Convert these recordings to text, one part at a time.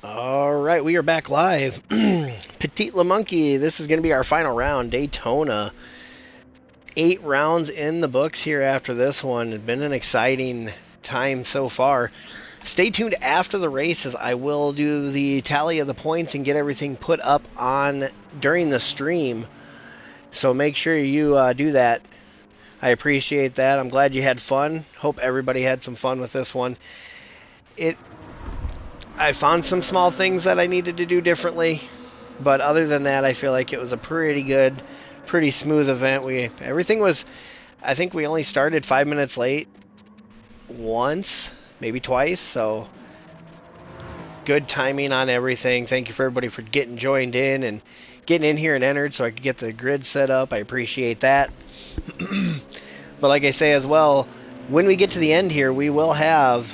All right, we are back live. Petit LeMonkey, this is going to be our final round, Daytona. 8 rounds in the books here after this one. It's been an exciting time so far. Stay tuned after the races. I will do the tally of the points and get everything put up on during the stream. So make sure you do that. I appreciate that. I'm glad you had fun. Hope everybody had some fun with this one. I found some small things that I needed to do differently, but other than that, I feel like it was a pretty good, pretty smooth event. Everything was. I think we only started 5 minutes late once, maybe twice. So good timing on everything. Thank you for everybody for getting joined in and getting in here and entered, so I could get the grid set up. I appreciate that. But like I say as well, when we get to the end here, we will have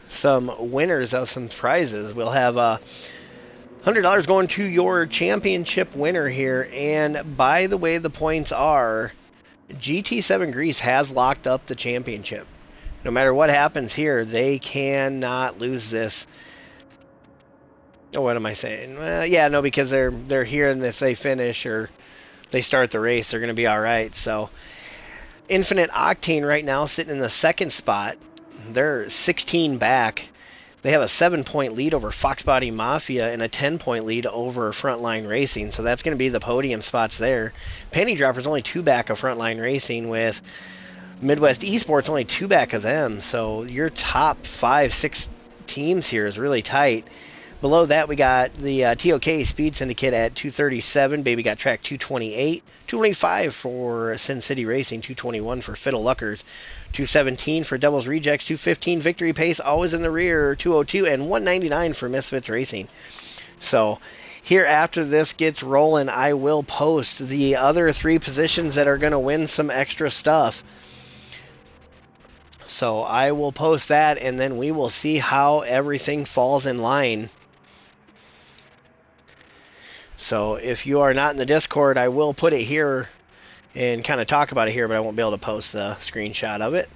some winners of some prizes. We'll have $100 going to your championship winner here. And by the way, the points are GT7 Grease has locked up the championship. No matter what happens here, they cannot lose this. Oh, what am I saying? Yeah, no, because they're here, and if they finish or they start the race, they're going to be all right. So Infinite Octane right now sitting in the second spot. They're 16 back. They have a 7-point lead over Fox Body Mafia and a 10-point lead over Frontline Racing. So that's going to be the podium spots there. Penny Dropper's only 2 back of Frontline Racing, with Midwest Esports only 2 back of them. So your top 5, 6 teams here is really tight. Below that, we got the TOK Speed Syndicate at 237. Baby Got Track 228. 225 for Sin City Racing. 221 for Fiddle Luckers. 217 for Devil's Rejects. 215 Victory Pace, always in the rear. 202 and 199 for Misfits Racing. So here after this gets rolling, I will post the other 3 positions that are going to win some extra stuff. So I will post that, and then we will see how everything falls in line. So if you are not in the Discord, I will put it here and kind of talk about it here, but I won't be able to post the screenshot of it.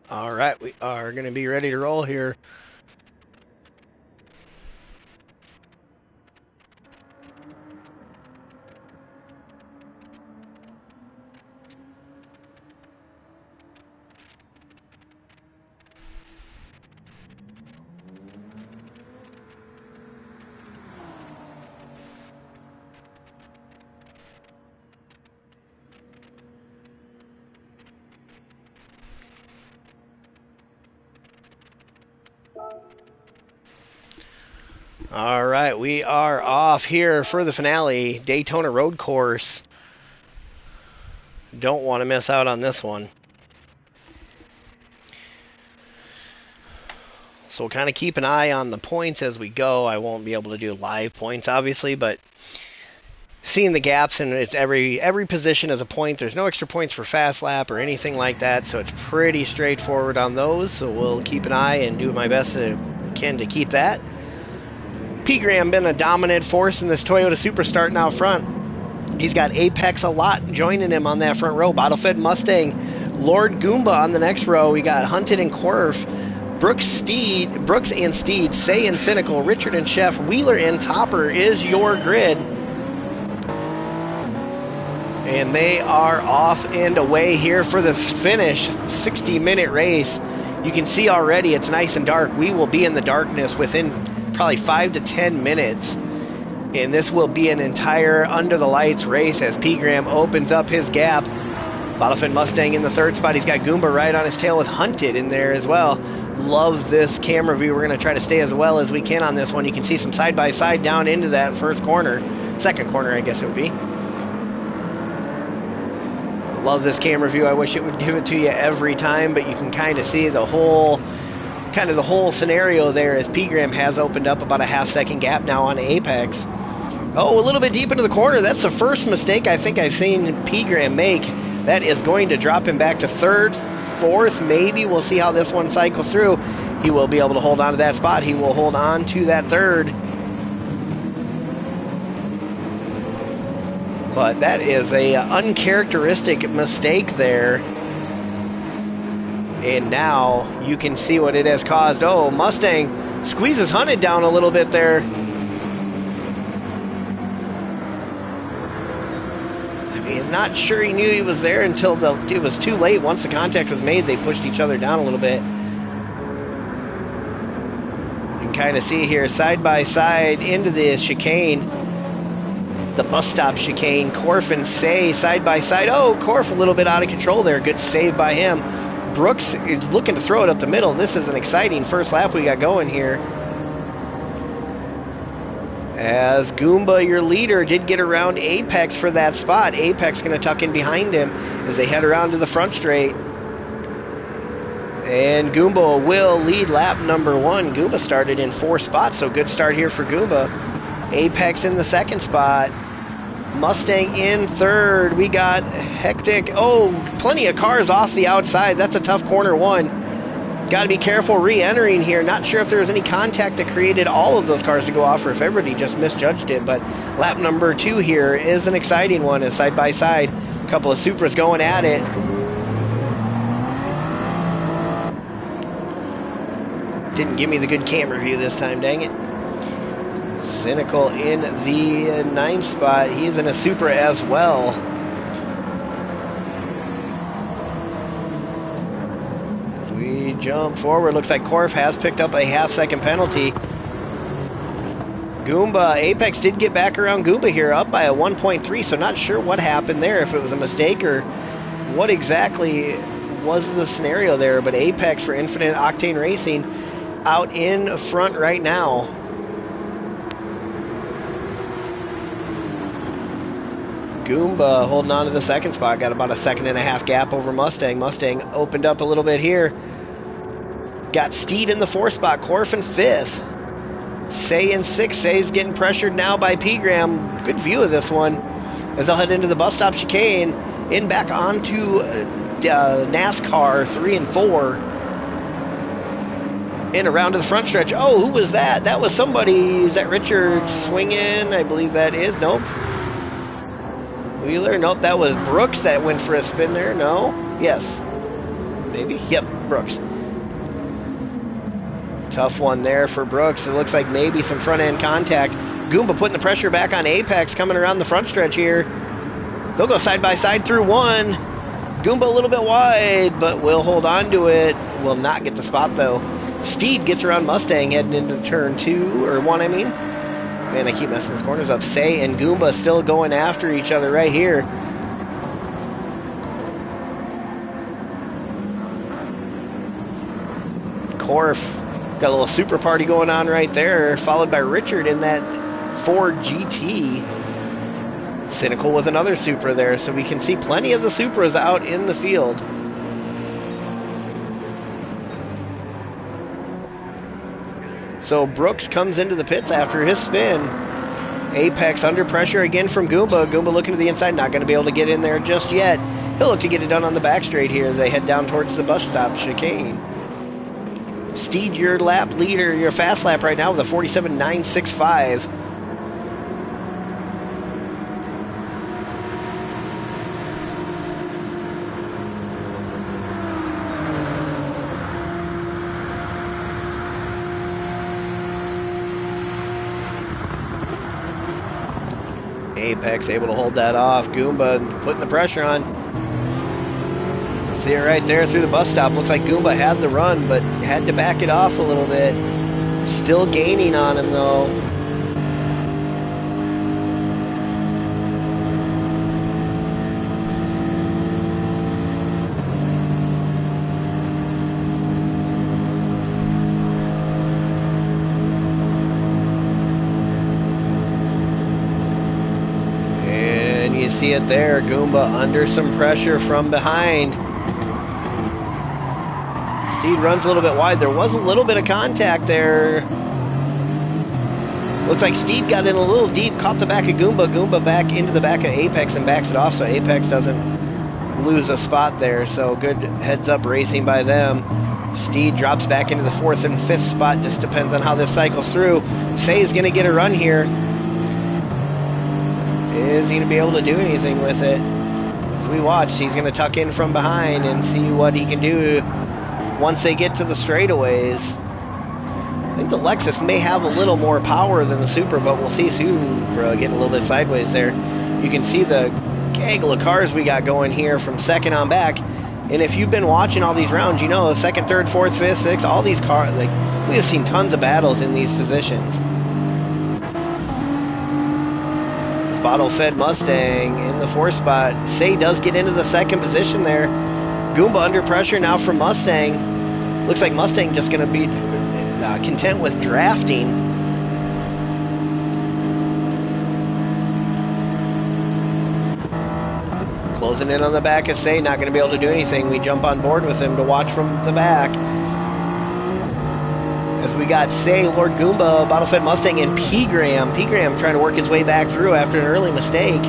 All right, we are going to be ready to roll here. All right, we are off here for the finale, Daytona Road Course. Don't want to miss out on this one. So we'll kind of keep an eye on the points as we go. I won't be able to do live points, obviously, but seeing the gaps, and it's every position is a point. There's no extra points for fast lap or anything like that, so it's pretty straightforward on those. So we'll keep an eye and do my best to keep that. P. Graham been a dominant force in this Toyota Super starting out front. He's got Apex a lot joining him on that front row. Bottle-fed Mustang, Lord Goomba on the next row. We got Hunted and Corf, Brooks and Steed, Say and Cynical, Richard and Chef, Wheeler and Topper is your grid. And they are off and away here for the finish. 60-minute race. You can see already it's nice and dark. We will be in the darkness within probably 5 to 10 minutes. And this will be an entire under the lights race as P. Graham opens up his gap. Bottlefin Mustang in the third spot. He's got Goomba right on his tail with Hunted in there as well. Love this camera view. We're going to try to stay as well as we can on this one. You can see some side-by-side down into that second corner, I guess it would be. Love this camera view. I wish it would give it to you every time, but you can kind of see the whole scenario there as P. Graham has opened up about a half-second gap now on Apex. Oh, a little bit deep into the corner. That's the first mistake I think I've seen P. Graham make. That is going to drop him back to third, fourth, maybe. We'll see how this one cycles through. He will be able to hold on to that spot. He will hold on to that third. But that is a uncharacteristic mistake there. And now you can see what it has caused. Oh, Mustang squeezes Hunted down a little bit there. I mean, not sure he knew he was there until it was too late. Once the contact was made, they pushed each other down a little bit. You can kind of see here, side by side into the chicane. The bus stop chicane. Corf and Say side by side. Oh, Corf a little bit out of control there. Good save by him. Brooks is looking to throw it up the middle. This is an exciting first lap we got going here. As Goomba, your leader, did get around Apex for that spot. Apex going to tuck in behind him as they head around to the front straight. And Goomba will lead lap number 1. Goomba started in 4 spots, so good start here for Goomba. Apex in the second spot. Mustang in third. We got Hectic. Oh, plenty of cars off the outside. That's a tough corner 1. Got to be careful re-entering here. Not sure if there was any contact that created all of those cars to go off or if everybody just misjudged it. But lap number 2 here is an exciting one as side by side. A couple of Supras going at it. Didn't give me the good camera view this time, dang it. Cynical in the 9th spot. He's in a Supra as well. As we jump forward, looks like Corf has picked up a half-second penalty. Goomba, Apex did get back around Goomba here, up by a 1.3, so not sure what happened there, if it was a mistake or what exactly was the scenario there, but Apex for Infinite Octane Racing out in front right now. Goomba holding on to the second spot. Got about a 1.5-second gap over Mustang. Mustang opened up a little bit here. Got Steed in the 4th spot. Corf in 5th. Say in 6th. Say's getting pressured now by P. Graham. Good view of this one. As they'll head into the bus stop chicane. In back onto NASCAR 3 and 4. And around to the front stretch. Oh, who was that? That was somebody. Is that Richard swinging? I believe that is. Nope. Wheeler? Nope, that was Brooks that went for a spin there. No? Yes. Maybe? Yep, Brooks. Tough one there for Brooks. It looks like maybe some front-end contact. Goomba putting the pressure back on Apex coming around the front stretch here. They'll go side by side through 1. Goomba a little bit wide, but will hold on to it. Will not get the spot, though. Steed gets around Mustang heading into turn 2, or 1, I mean. Man, I keep messing these corners up. Say and Goomba still going after each other right here. Corf Got a little super party going on right there, followed by Richard in that Ford GT. Cynical with another Supra there, so we can see plenty of the Supras out in the field. So Brooks comes into the pits after his spin. Apex under pressure again from Goomba. Goomba looking to the inside, not going to be able to get in there just yet. He'll look to get it done on the back straight here as they head down towards the bus stop chicane. Steed, your lap leader, your fast lap right now with a 47.965. Apex able to hold that off. Goomba putting the pressure on. See it right there through the bus stop. Looks like Goomba had the run, but had to back it off a little bit. Still gaining on him, though. See it there, Goomba under some pressure from behind. Steed runs a little bit wide. There was a little bit of contact there. Looks like Steed got in a little deep, caught the back of Goomba. Goomba back into the back of Apex and backs it off, so Apex doesn't lose a spot there. So good heads up racing by them. Steed drops back into the 4th and 5th spot. Just depends on how this cycles through. Say's going to get a run here. Is he going to be able to do anything with it? As we watch, he's going to tuck in from behind and see what he can do once they get to the straightaways. I think the Lexus may have a little more power than the Supra, but we'll see Supra getting a little bit sideways there. You can see the gaggle of cars we got going here from second on back. And if you've been watching all these rounds, you know 2nd, 3rd, 4th, 5th, 6th, all these cars, like we have seen tons of battles in these positions. Bottle-fed Mustang in the 4th spot. Say does get into the 2nd position there. Goomba under pressure now from Mustang. Looks like Mustang just going to be content with drafting. Closing in on the back of Say, not going to be able to do anything. We jump on board with him to watch from the back. As we got Say, Lord Goomba, Bottle-Fed Mustang, and P-Gram. P-Gram trying to work his way back through after an early mistake.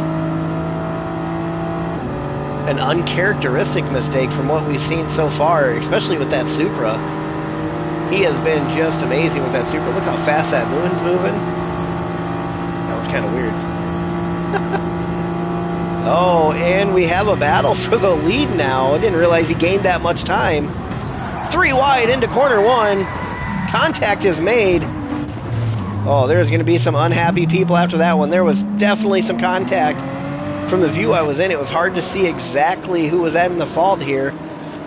An uncharacteristic mistake from what we've seen so far, especially with that Supra. He has been just amazing with that Supra. Look how fast that moon's moving. That was kind of weird. Oh, and we have a battle for the lead now. I didn't realize he gained that much time. 3 wide into corner 1. Contact is made. Oh, there's going to be some unhappy people after that one. There was definitely some contact. From the view I was in, it was hard to see exactly who was in the fault here.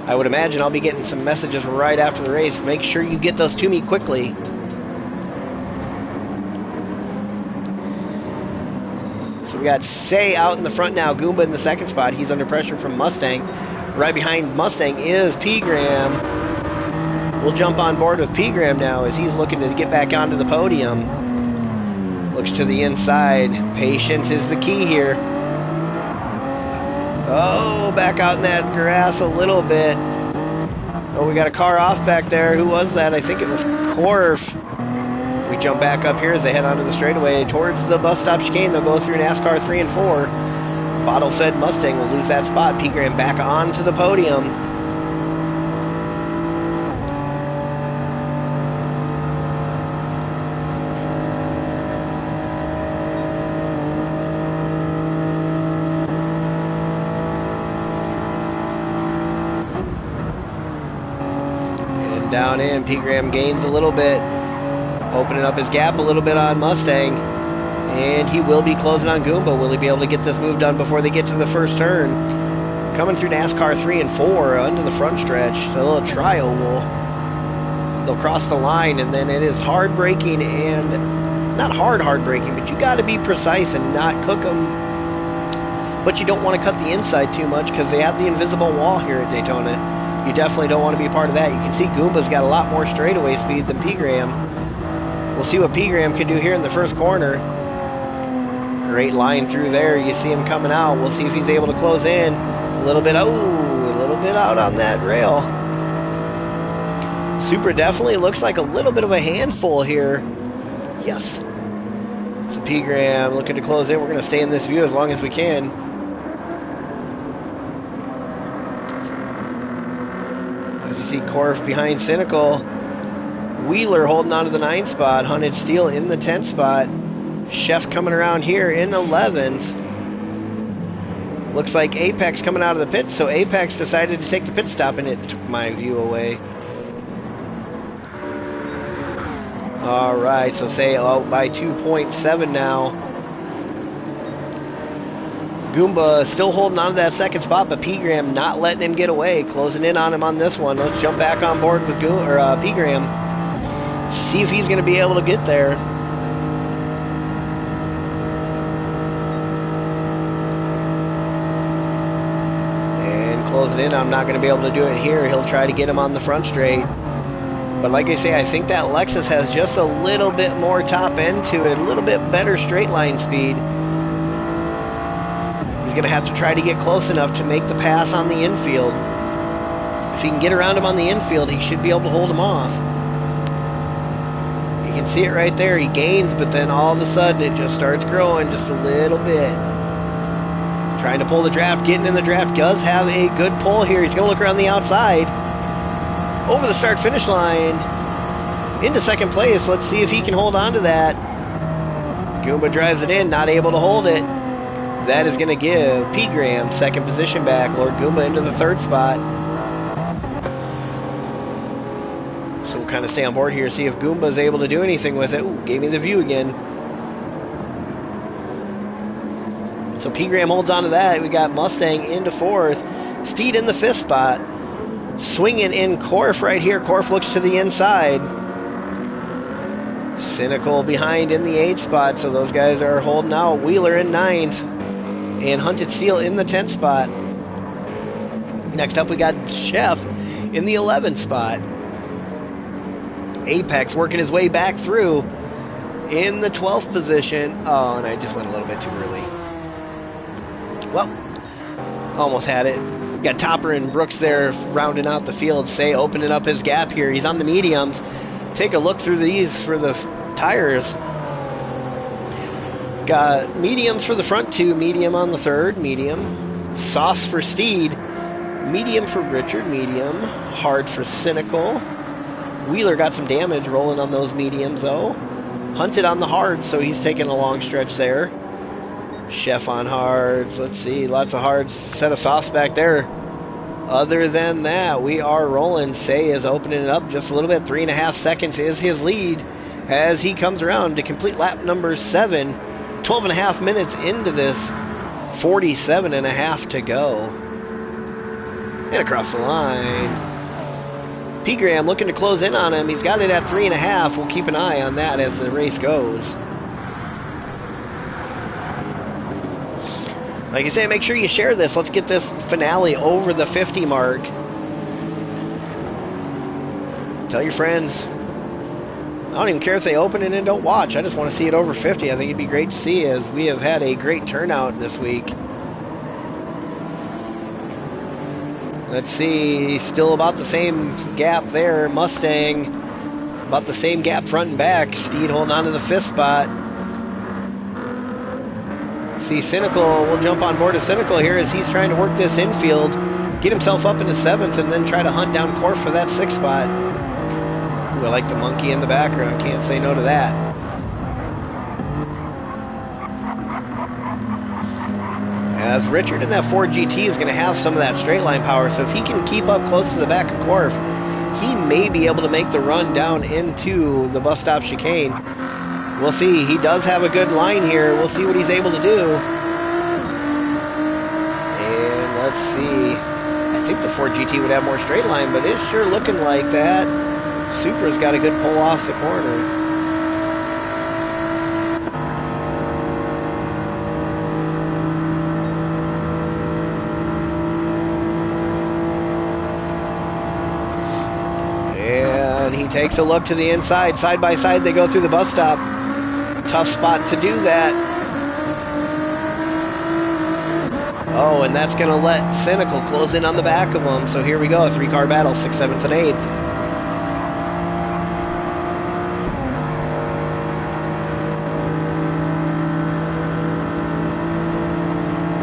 I would imagine I'll be getting some messages right after the race. Make sure you get those to me quickly. So we got Say out in the front now. Goomba in the 2nd spot. He's under pressure from Mustang. Right behind Mustang is P-Gram. We'll jump on board with P-Gram now as he's looking to get back onto the podium. Looks to the inside. Patience is the key here. Oh, back out in that grass a little bit. Oh, we got a car off back there. Who was that? I think it was Corf. We jump back up here as they head onto the straightaway towards the bus stop chicane. They'll go through NASCAR 3 and 4. Bottle-Fed Mustang will lose that spot. P-Gram back onto the podium. Down in, P-Gram gains a little bit, opening up his gap a little bit on Mustang, and he will be closing on Goomba. Will he be able to get this move done before they get to the first turn? Coming through NASCAR 3 and 4 under the front stretch. It's a little trial. They'll cross the line, and then it is hard braking, and not hard braking, but you got to be precise and not cook them. But you don't want to cut the inside too much because they have the invisible wall here at Daytona. You definitely don't want to be a part of that. You can see Goomba's got a lot more straightaway speed than P. Graham. We'll see what P. Graham can do here in the first corner. Great line through there. You see him coming out. We'll see if he's able to close in. A little bit out on that rail. Super definitely looks like a little bit of a handful here. Yes. So P. Graham looking to close in. We're going to stay in this view as long as we can. As you see Korf behind Cynical. Wheeler holding on to the 9th spot. Hunted Steel in the 10th spot. Chef coming around here in 11th. Looks like Apex coming out of the pits, so Apex decided to take the pit stop, and it took my view away. Alright, so say out by 2.7 now. Goomba still holding on to that 2nd spot, but P. Graham not letting him get away. Closing in on him on this one. Let's jump back on board with P. Graham. See if he's going to be able to get there. Closing in, I'm not going to be able to do it here. He'll try to get him on the front straight. But like I say, I think that Lexus has just a little bit more top end to it, a little bit better straight line speed. He's going to have to try to get close enough to make the pass on the infield. If he can get around him on the infield, he should be able to hold him off. You can see it right there. He gains, but then all of a sudden it just starts growing just a little bit. Trying to pull the draft, getting in the draft, does have a good pull here. He's going to look around the outside. Over the start-finish line. Into 2nd place. Let's see if he can hold on to that. Goomba drives it in, not able to hold it. That is going to give P. Graham 2nd position back. Lord Goomba into the 3rd spot. So we'll kind of stay on board here, see if Goomba is able to do anything with it. Ooh, gave me the view again. So P. Graham holds on to that. We got Mustang into 4th. Steed in the 5th spot. Swinging in Korf right here. Korf looks to the inside. Cynical behind in the 8th spot. So those guys are holding out. Wheeler in 9th. And Hunted Steel in the 10th spot. Next up we got Chef in the 11th spot. Apex working his way back through in the 12th position. Oh, and I just went a little bit too early. Well, almost had it. Got Topper and Brooks there rounding out the field. Say opening up his gap here. He's on the mediums. Take a look through these for the tires. Got mediums for the front 2, medium on the 3rd, medium. Softs for Steed, medium for Richard, medium. Hard for Cynical. Wheeler got some damage rolling on those mediums though. Hunted on the hard, so he's taking a long stretch there. Chef on hards. Let's see. Lots of hards. Set of softs back there. Other than that, we are rolling. Say is opening it up just a little bit. 3.5 seconds is his lead as he comes around to complete lap number 7. 12.5 minutes into this. 47.5 to go. And across the line. P. Graham looking to close in on him. He's got it at 3.5. We'll keep an eye on that as the race goes. Like I say, make sure you share this. Let's get this finale over the 50 mark. Tell your friends. I don't even care if they open it and don't watch. I just want to see it over 50. I think it'd be great to see as we have had a great turnout this week. Let's see. Still about the same gap there. Mustang about the same gap front and back. Steed holding on to the 5th spot. See Cynical, we'll jump on board of Cynical here as he's trying to work this infield, get himself up into 7th, and then try to hunt down Korf for that 6th spot. Ooh, I like the monkey in the background, can't say no to that. As Richard in that Ford GT is going to have some of that straight line power, so if he can keep up close to the back of Korf, he may be able to make the run down into the bus stop chicane. We'll see. He does have a good line here. We'll see what he's able to do. And let's see. I think the Ford GT would have more straight line, but it's sure looking like that. Supra's got a good pull off the corner. takes a look to the inside. Side by side, they go through the bus stop. Tough spot to do that. Oh, and that's going to let Cynical close in on the back of them. So here we go, a 3-car battle, 6th, 7th, and 8th.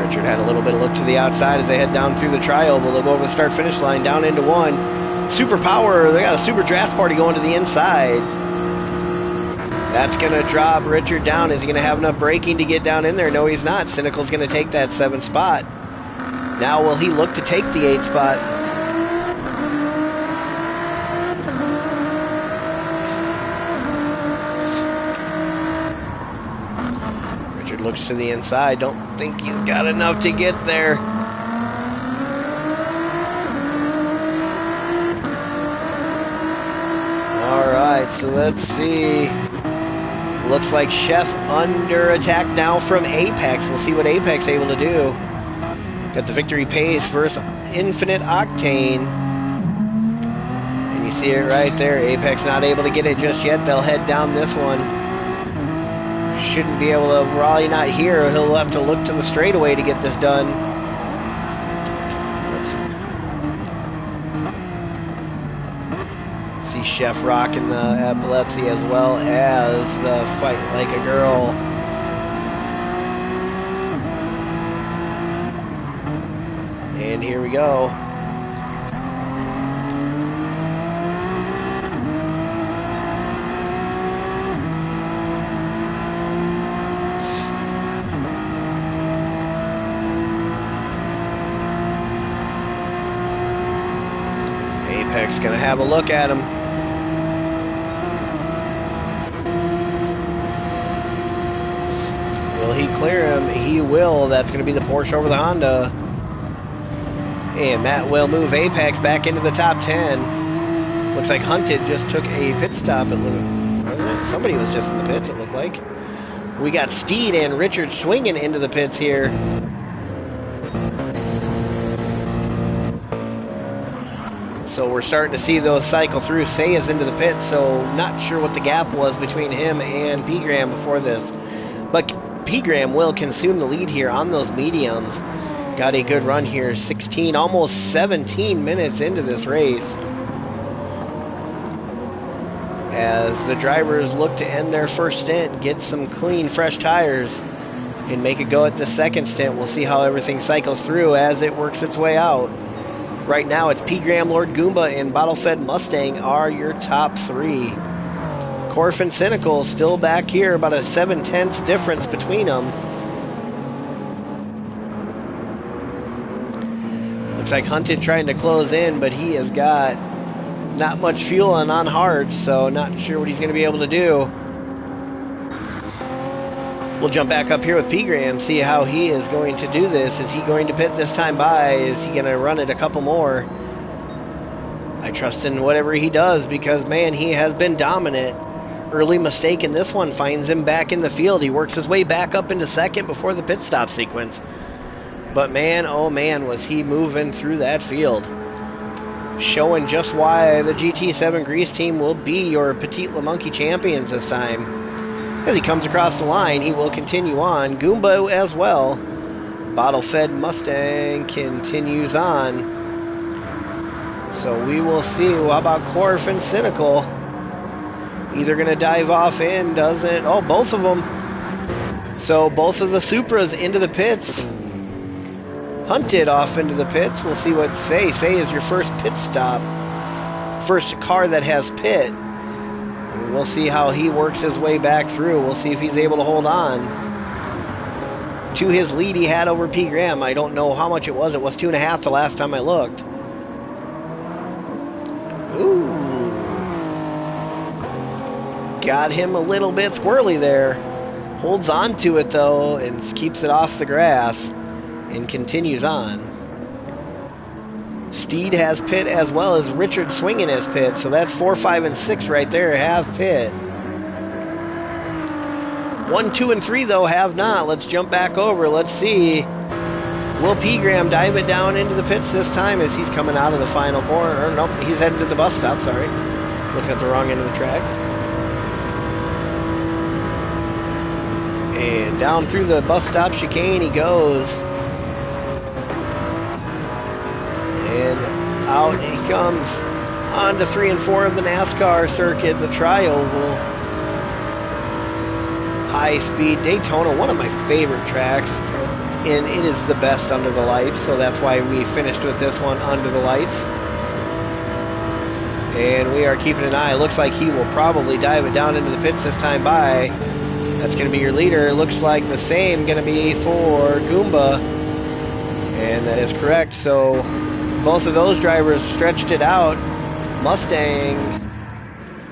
Richard had a little bit of look to the outside as they head down through the tri-oval. They'll go over the start-finish line, down into one. Super Power, they got a super draft party going to the inside. That's going to drop Richard down. Is he going to have enough braking to get down in there? No, he's not. Cynical's going to take that 7th spot. Now will he look to take the 8th spot? Richard looks to the inside. Don't think he's got enough to get there. Alright, so let's see. Looks like Chef under attack now from Apex. We'll see what Apex is able to do. Got the victory pace versus Infinite Octane. And you see it right there. Apex not able to get it just yet. They'll head down this one. Shouldn't be able to, probably not here. He'll have to look to the straightaway to get this done. See Chef rocking the epilepsy as well as the fight like a girl. And here we go. Apex gonna have a look at him. Will he clear him? He will. That's gonna be the Porsche over the Honda. And that will move Apex back into the top 10. Looks like Hunted just took a pit stop. Somebody was just in the pits, it looked like. We got Steed and Richard swinging into the pits here. So we're starting to see those cycle through. Say is into the pits, so not sure what the gap was between him and P-Gram before this. But P-Gram will consume the lead here on those mediums. Got a good run here, 16, almost 17 minutes into this race. As the drivers look to end their first stint, get some clean, fresh tires, and make a go at the second stint. We'll see how everything cycles through as it works its way out. Right now, it's P-Gram, Lord Goomba, and Bottle-Fed Mustang are your top 3. Corf and Cynical still back here, about a 7/10 difference between them. Looks like Hunted trying to close in, but he has got not much fuel and on hard, so not sure what he's going to be able to do. We'll jump back up here with P-Gram, see how he is going to do this. Is he going to pit this time by? Is he going to run it a couple more? I trust in whatever he does because, man, he has been dominant. Early mistake in this one finds him back in the field. He works his way back up into second before the pit stop sequence. But man, oh man, was he moving through that field. Showing just why the GT7 Grease team will be your Petit LeMonkey champions this time. As he comes across the line, he will continue on. Goomba as well. Bottle-Fed Mustang continues on. So we will see. How about Corf and Cynical? Either going to dive off in, doesn't. Oh, both of them. So both of the Supras into the pits. Hunted off into the pits. We'll see what Say is your first pit stop. First car that has pit. And we'll see how he works his way back through. We'll see if he's able to hold on to his lead he had over P-Gram. I don't know how much it was. It was 2.5 the last time I looked. Ooh. Got him a little bit squirrely there. Holds on to it though and keeps it off the grass. And continues on. Steed has pit as well as Richard swinging his pit. So that's 4, 5, and 6 right there have pit. 1, 2, and 3 though have not. Let's jump back over. Let's see. Will P-Gram dive it down into the pits this time as he's coming out of the final corner? Or nope, he's heading to the bus stop, sorry. Looking at the wrong end of the track. And down through the bus stop chicane he goes. And out he comes on to 3 and 4 of the NASCAR circuit, the tri-oval. High speed Daytona, one of my favorite tracks. And it is the best under the lights, so that's why we finished with this one under the lights. And we are keeping an eye. Looks like he will probably dive it down into the pits this time by. That's going to be your leader. Looks like the same going to be for Goomba. And that is correct. So both of those drivers stretched it out. Mustang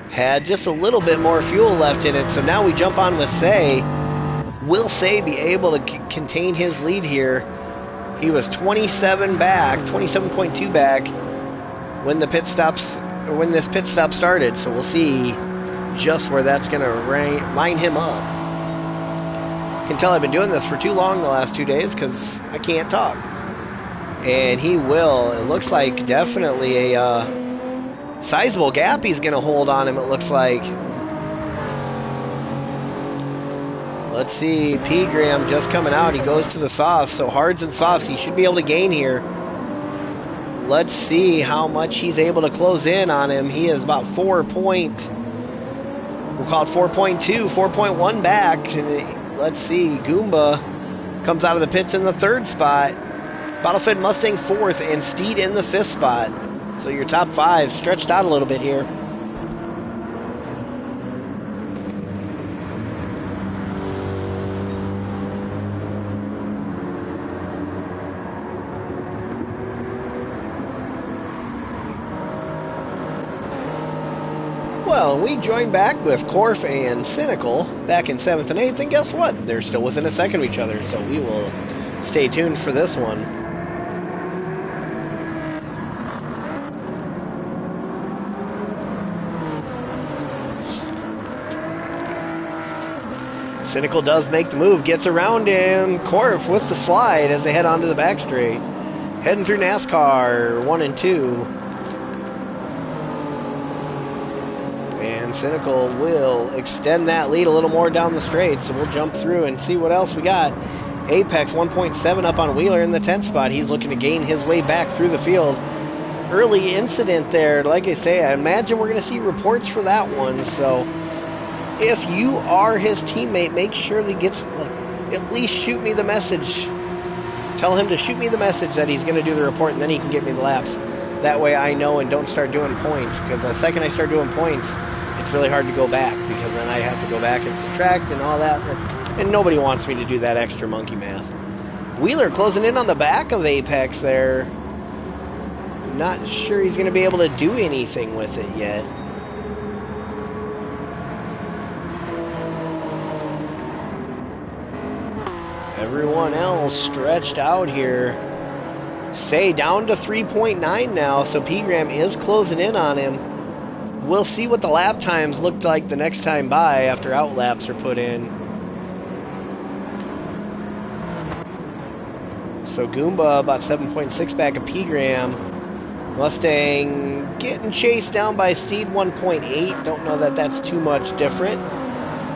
had just a little bit more fuel left in it. So now we jump on with Say. Will Say be able to contain his lead here? He was 27 back, 27.2 back when the pit stops, or when this pit stop started. So we'll see just where that's going to line him up. You can tell I've been doing this for too long the last 2 days because I can't talk. And he will. It looks like definitely a sizable gap he's going to hold on him, it looks like. Let's see, P. Graham just coming out. He goes to the softs, so hards and softs. He should be able to gain here. Let's see how much he's able to close in on him. He is about we'll call it 4.2, 4.1 back. And let's see, Goomba comes out of the pits in the 3rd spot. Battlefed Mustang 4th, and Steed in the 5th spot. So your top 5 stretched out a little bit here. Well, we joined back with Corf and Cynical back in 7th and 8th, and guess what? They're still within a second of each other, so we will stay tuned for this one. Cynical does make the move, gets around him. Corf with the slide as they head onto the back straight. Heading through NASCAR 1 and 2. And Cynical will extend that lead a little more down the straight, so we'll jump through and see what else we got. Apex 1.7 up on Wheeler in the 10th spot. He's looking to gain his way back through the field. Early incident there. Like I say, I imagine we're going to see reports for that one. So if you are his teammate, make sure that he gets, at least shoot me the message. Tell him to shoot me the message that he's going to do the report, and then he can get me the laps. That way I know and don't start doing points, because the second I start doing points, it's really hard to go back, because then I have to go back and subtract and all that, and nobody wants me to do that extra monkey math. Wheeler closing in on the back of Apex there. Not sure he's going to be able to do anything with it yet. Everyone else stretched out here. Say down to 3.9 now, so P. Graham is closing in on him. We'll see what the lap times looked like the next time by after out laps are put in. So Goomba about 7.6 back of P. Graham. Mustang getting chased down by Steed 1.8. Don't know that that's too much different.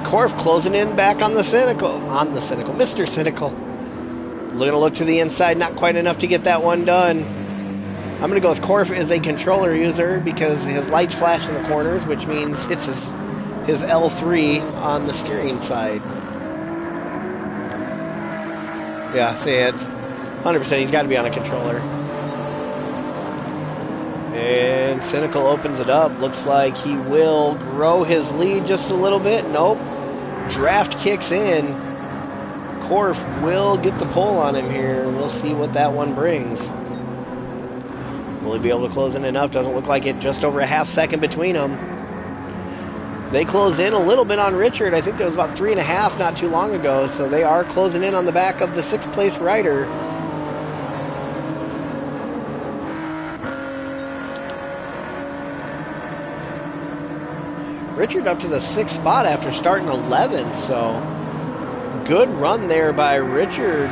Corf closing in back on the Cynical. Mr. Cynical. Going to look to the inside, not quite enough to get that one done. I'm going to go with Corf as a controller user because his lights flash in the corners, which means it's his L3 on the steering side. Yeah, see, it's 100%. He's got to be on a controller. And Cynical opens it up. Looks like he will grow his lead just a little bit. Nope. Draft kicks in. Corf will get the pull on him here. We'll see what that one brings. Will he be able to close in enough? Doesn't look like it. Just over a half second between them. They close in a little bit on Richard. I think there was about 3.5 not too long ago. So they are closing in on the back of the 6th place rider. Richard up to the 6th spot after starting 11th. So good run there by Richard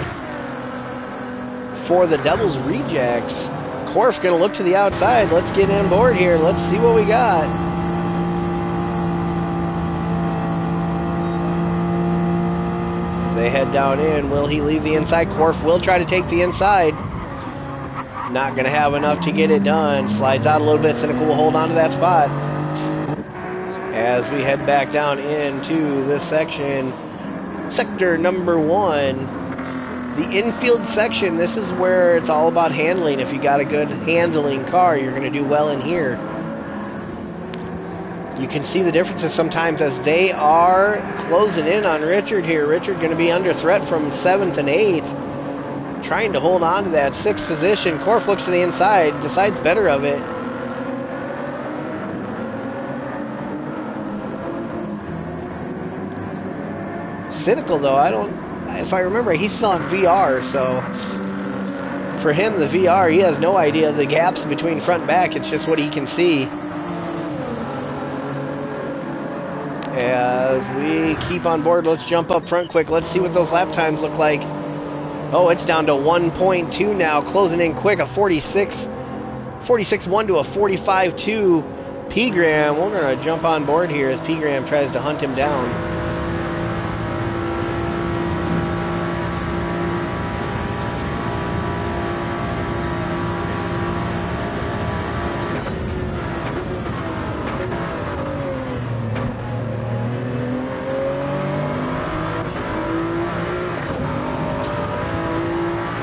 for the Devil's Rejects. Corf's going to look to the outside. Let's get on board here. Let's see what we got. they head down in, will he leave the inside? Korf will try to take the inside. Not going to have enough to get it done. Slides out a little bit. Cynical will hold on to that spot. As we head back down into this section, sector number 1, the infield section. This is where it's all about handling. If you got a good handling car, you're going to do well in here. You can see the differences sometimes as they are closing in on Richard here. Richard going to be under threat from 7th and 8th. Trying to hold on to that 6th position. Korf looks to the inside, decides better of it. Cynical though, if I remember, he's still on VR, so for him, the VR, he has no idea the gaps between front and back. It's just what he can see. As we keep on board, let's jump up front quick. Let's see what those lap times look like. Oh, it's down to 1.2 now, closing in quick, a 46.1 to a 45.2. P-Gram, we're going to jump on board here as P-Gram tries to hunt him down.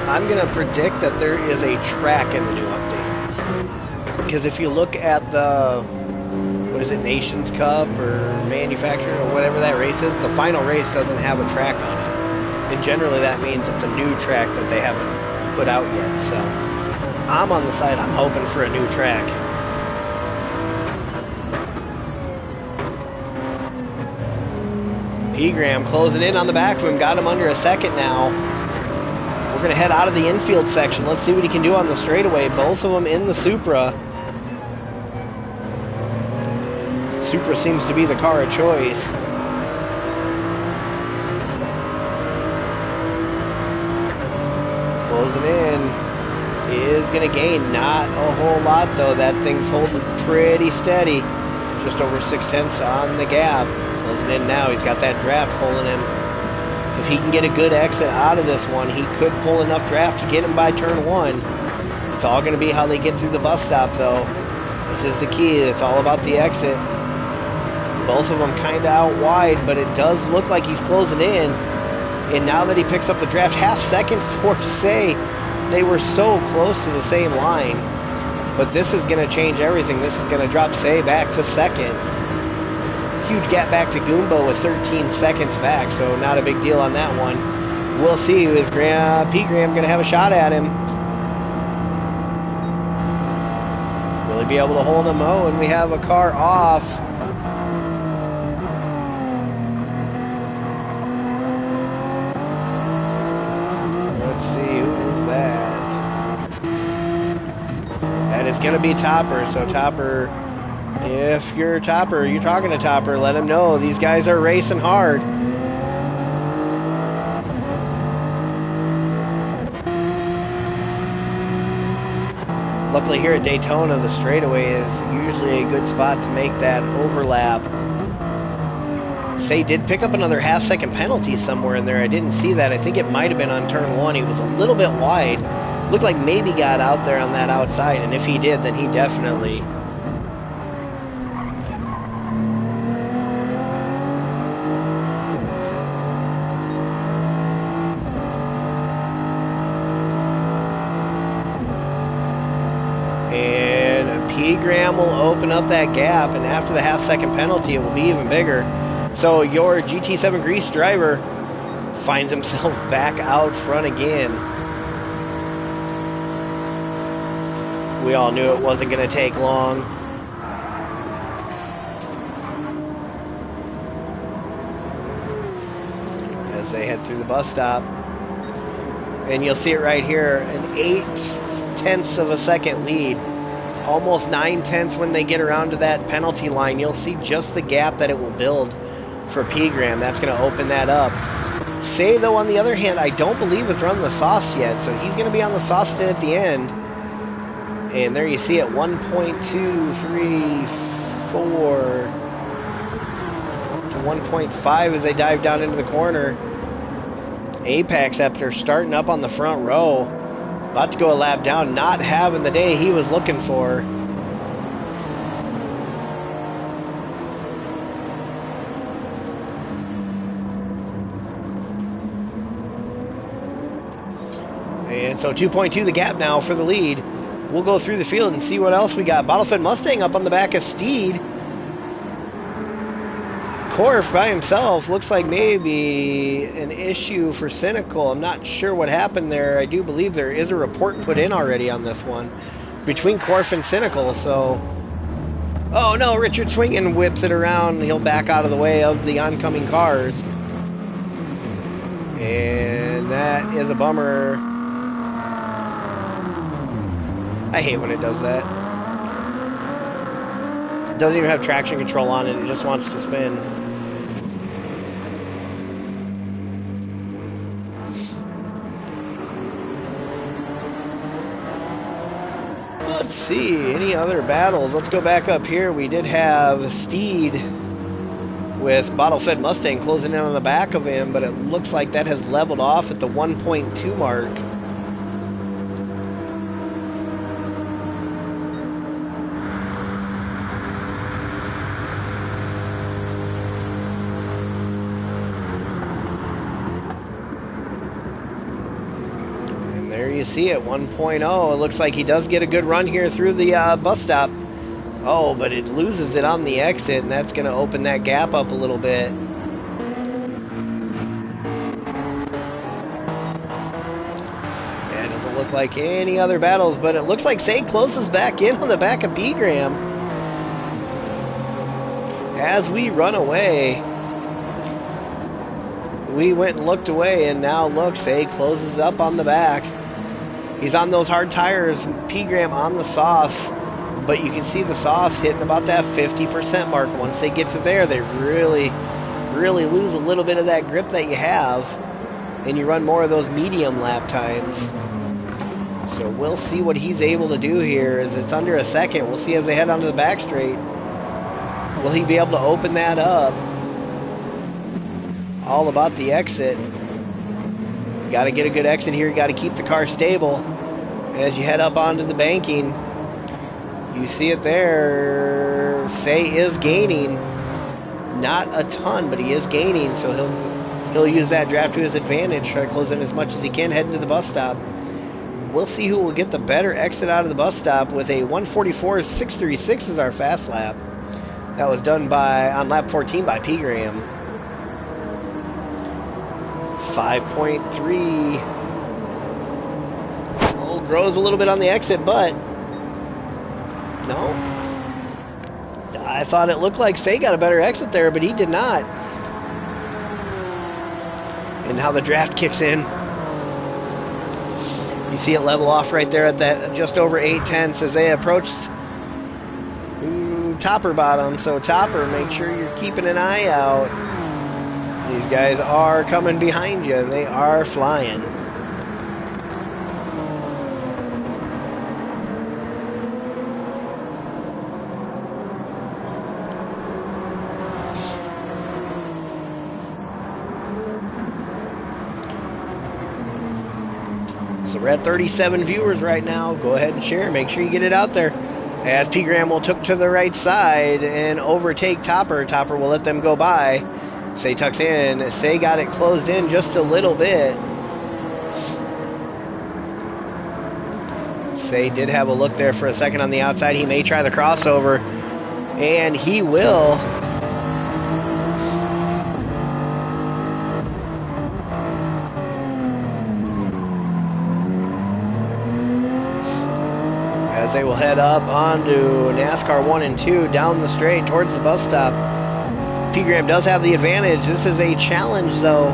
I'm going to predict that there is a track in the new update. Because if you look at the, what is it, Nations Cup or Manufacturer or whatever that race is, the final race doesn't have a track on it. And generally that means it's a new track that they haven't put out yet. So I'm on the side, I'm hoping for a new track. P-Gram closing in on the back of him, got him under a second now. We're going to head out of the infield section. Let's see what he can do on the straightaway. Both of them in the Supra. Supra seems to be the car of choice. Closing in. Is going to gain. Not a whole lot, though. That thing's holding pretty steady. Just over 6/10 on the gap. Closing in now. He's got that draft pulling him. If he can get a good exit out of this one, he could pull enough draft to get him by turn 1. It's all going to be how they get through the bus stop, though. This is the key. It's all about the exit. Both of them kind of out wide, but it does look like he's closing in. And now that he picks up the draft, half second for Say. They were so close to the same line. But this is going to change everything. This is going to drop Say back to second. Huge gap back to Goomba with 13 seconds back, so not a big deal on that one. We'll see. Is P-Gram going to have a shot at him? Will he be able to hold him? Oh, and we have a car off. Let's see, who is that? That is going to be Topper, so Topper... If you're Topper, you're talking to Topper, let him know these guys are racing hard. Luckily here at Daytona, the straightaway is usually a good spot to make that overlap. Say did pick up another half-second penalty somewhere in there. I didn't see that. I think it might have been on turn 1. He was a little bit wide. Looked like maybe got out there on that outside, and if he did, then he definitely... P-Gram will open up that gap, and after the half-second penalty, it will be even bigger. So your GT7 Grease driver finds himself back out front again. We all knew it wasn't going to take long. As they head through the bus stop. And you'll see it right here, an 0.8 of a second lead. Almost 9/10 when they get around to that penalty line. You'll see just the gap that it will build for P-Gram. That's going to open that up. Say, though, on the other hand, I don't believe has run the softs yet, so he's going to be on the softs at the end. And there you see it, 1.234 to 1.5 as they dive down into the corner. Apex, after starting up on the front row, about to go a lap down, not having the day he was looking for. And so 2.2 the gap now for the lead. We'll go through the field and see what else we got. Bottlefed Mustang up on the back of Steed. Korf by himself looks like maybe an issue for Cynical. I'm not sure what happened there. I do believe there is a report put in already on this one between Korf and Cynical. So, oh no, Richard Swingen whips it around. He'll back out of the way of the oncoming cars. And that is a bummer. I hate when it does that. It doesn't even have traction control on it. It just wants to spin. Let's see, any other battles? Let's go back up here. We did have Steed with Bottle-Fed Mustang closing in on the back of him, but it looks like that has leveled off at the 1.2 mark. See it 1.0. It looks like he does get a good run here through the bus stop. Oh, but it loses it on the exit, and that's going to open that gap up a little bit. Yeah, it doesn't look like any other battles, but it looks like Say closes back in on the back of P-Gram as we run away. We went and looked away, and now look, Say closes up on the back. He's on those hard tires, P-Gram on the softs, but you can see the softs hitting about that 50% mark. Once they get to there, they really lose a little bit of that grip that you have, and you run more of those medium lap times. So we'll see what he's able to do here, as it's under a second. We'll see as they head onto the back straight. Will he be able to open that up? All about the exit. Got to get a good exit here. Got to keep the car stable. As you head up onto the banking, you see it there. Say is gaining, not a ton, but he is gaining. So he'll use that draft to his advantage. Try to close in as much as he can heading to the bus stop. We'll see who will get the better exit out of the bus stop with a 1:44.636 is our fast lap. That was done on lap 14 by P-Gram. 5.3. Oh, grows a little bit on the exit, but no. I thought it looked like Say got a better exit there, but he did not. And now the draft kicks in. You see it level off right there at that just over 8/10 as they approached Topper bottom. So Topper, make sure you're keeping an eye out. These guys are coming behind you, and they are flying. So we're at 37 viewers right now. Go ahead and share. Make sure you get it out there. As P-Gram will took to the right side and overtake Topper. Topper will let them go by. Say tucks in. Say got it closed in just a little bit. Say did have a look there for a second on the outside. He may try the crossover, and he will. As they will head up onto NASCAR 1 and 2 down the straight towards the bus stop. P-Gram does have the advantage. This is a challenge, though.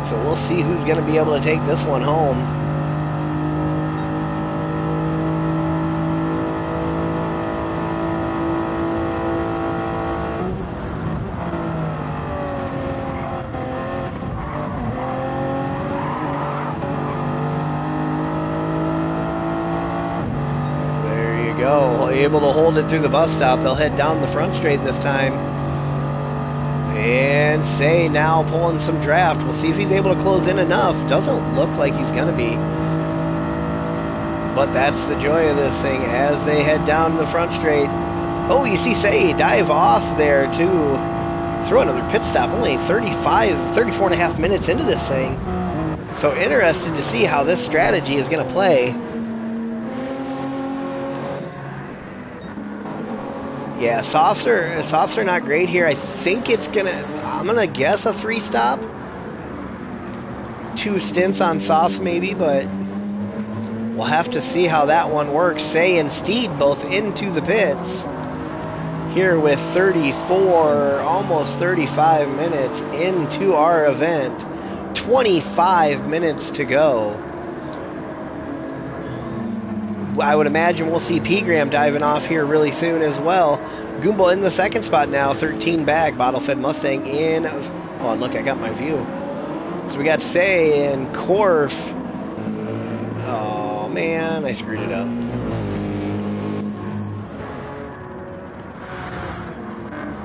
So we'll see who's going to be able to take this one home. Able to hold it through the bus stop. They'll head down the front straight this time. And Say now pulling some draft. We'll see if he's able to close in enough. Doesn't look like he's going to be. But that's the joy of this thing as they head down the front straight. Oh, you see Say dive off there to throw another pit stop. Only 34 and a half minutes into this thing. So interested to see how this strategy is going to play. Yeah, softs are not great here. I think I'm gonna guess a 3-stop. 2 stints on softs maybe, but we'll have to see how that one works. Say and Steed both into the pits here with 34, almost 35 minutes into our event. 25 minutes to go. I would imagine we'll see P-Gram diving off here really soon as well. Goomba in the second spot now, 13 back. Bottle-fed Mustang in. Oh, look, I got my view. So we got Say and Korf. Oh, man, I screwed it up.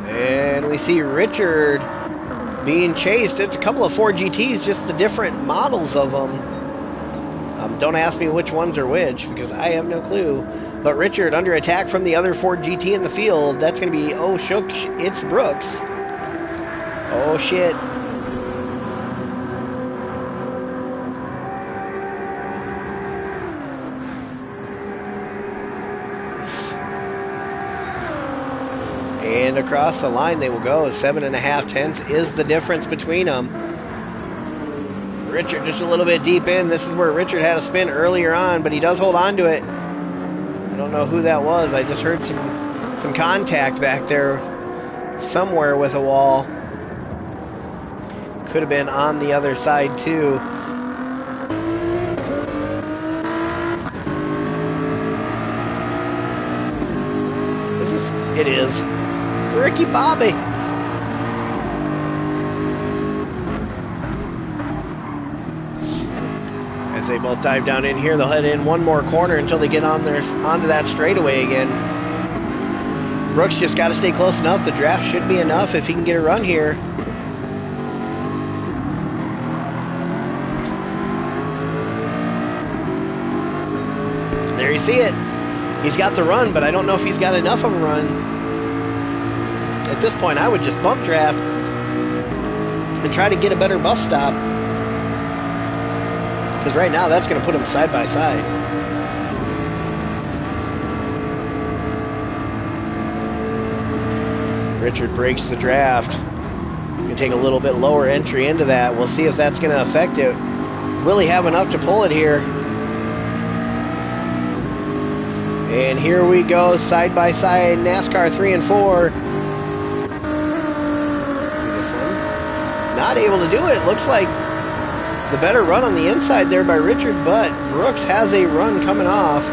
And we see Richard being chased. It's a couple of Ford GTs, just the different models of them. Don't ask me which ones are which, because I have no clue. But Richard under attack from the other Ford GT in the field. That's going to be, oh, shook, it's Brooks. Oh, shit. And across the line they will go. 7.5 tenths is the difference between them. Richard just a little bit deep in. This is where Richard had a spin earlier on, but he does hold on to it. I don't know who that was. I just heard some contact back there somewhere with a wall. Could have been on the other side too. It is Ricky Bobby. They both dive down in here. They'll head in one more corner until they get onto that straightaway again. Brooks just got to stay close enough. The draft should be enough if he can get a run here. There you see it. He's got the run, but I don't know if he's got enough of a run. At this point, I would just bump draft and try to get a better bus stop. Because right now, that's going to put them side by side. Richard breaks the draft. Going to take a little bit lower entry into that. We'll see if that's going to affect it. Really have enough to pull it here. And here we go, side by side, NASCAR 3 and 4. This one. Not able to do it. Looks like the better run on the inside there by Richard, but Brooks has a run coming off.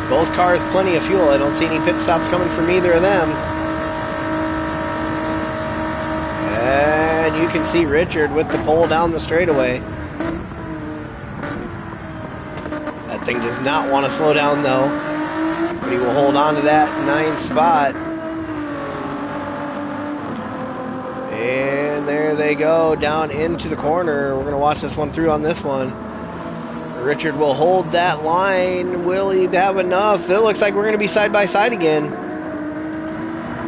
Both cars plenty of fuel. I don't see any pit stops coming from either of them. And you can see Richard with the pole down the straightaway. That thing does not want to slow down though, but he will hold on to that 9th spot. And there they go, down into the corner. We're going to watch this one through on this one. Richard will hold that line. Will he have enough? It looks like we're going to be side by side again.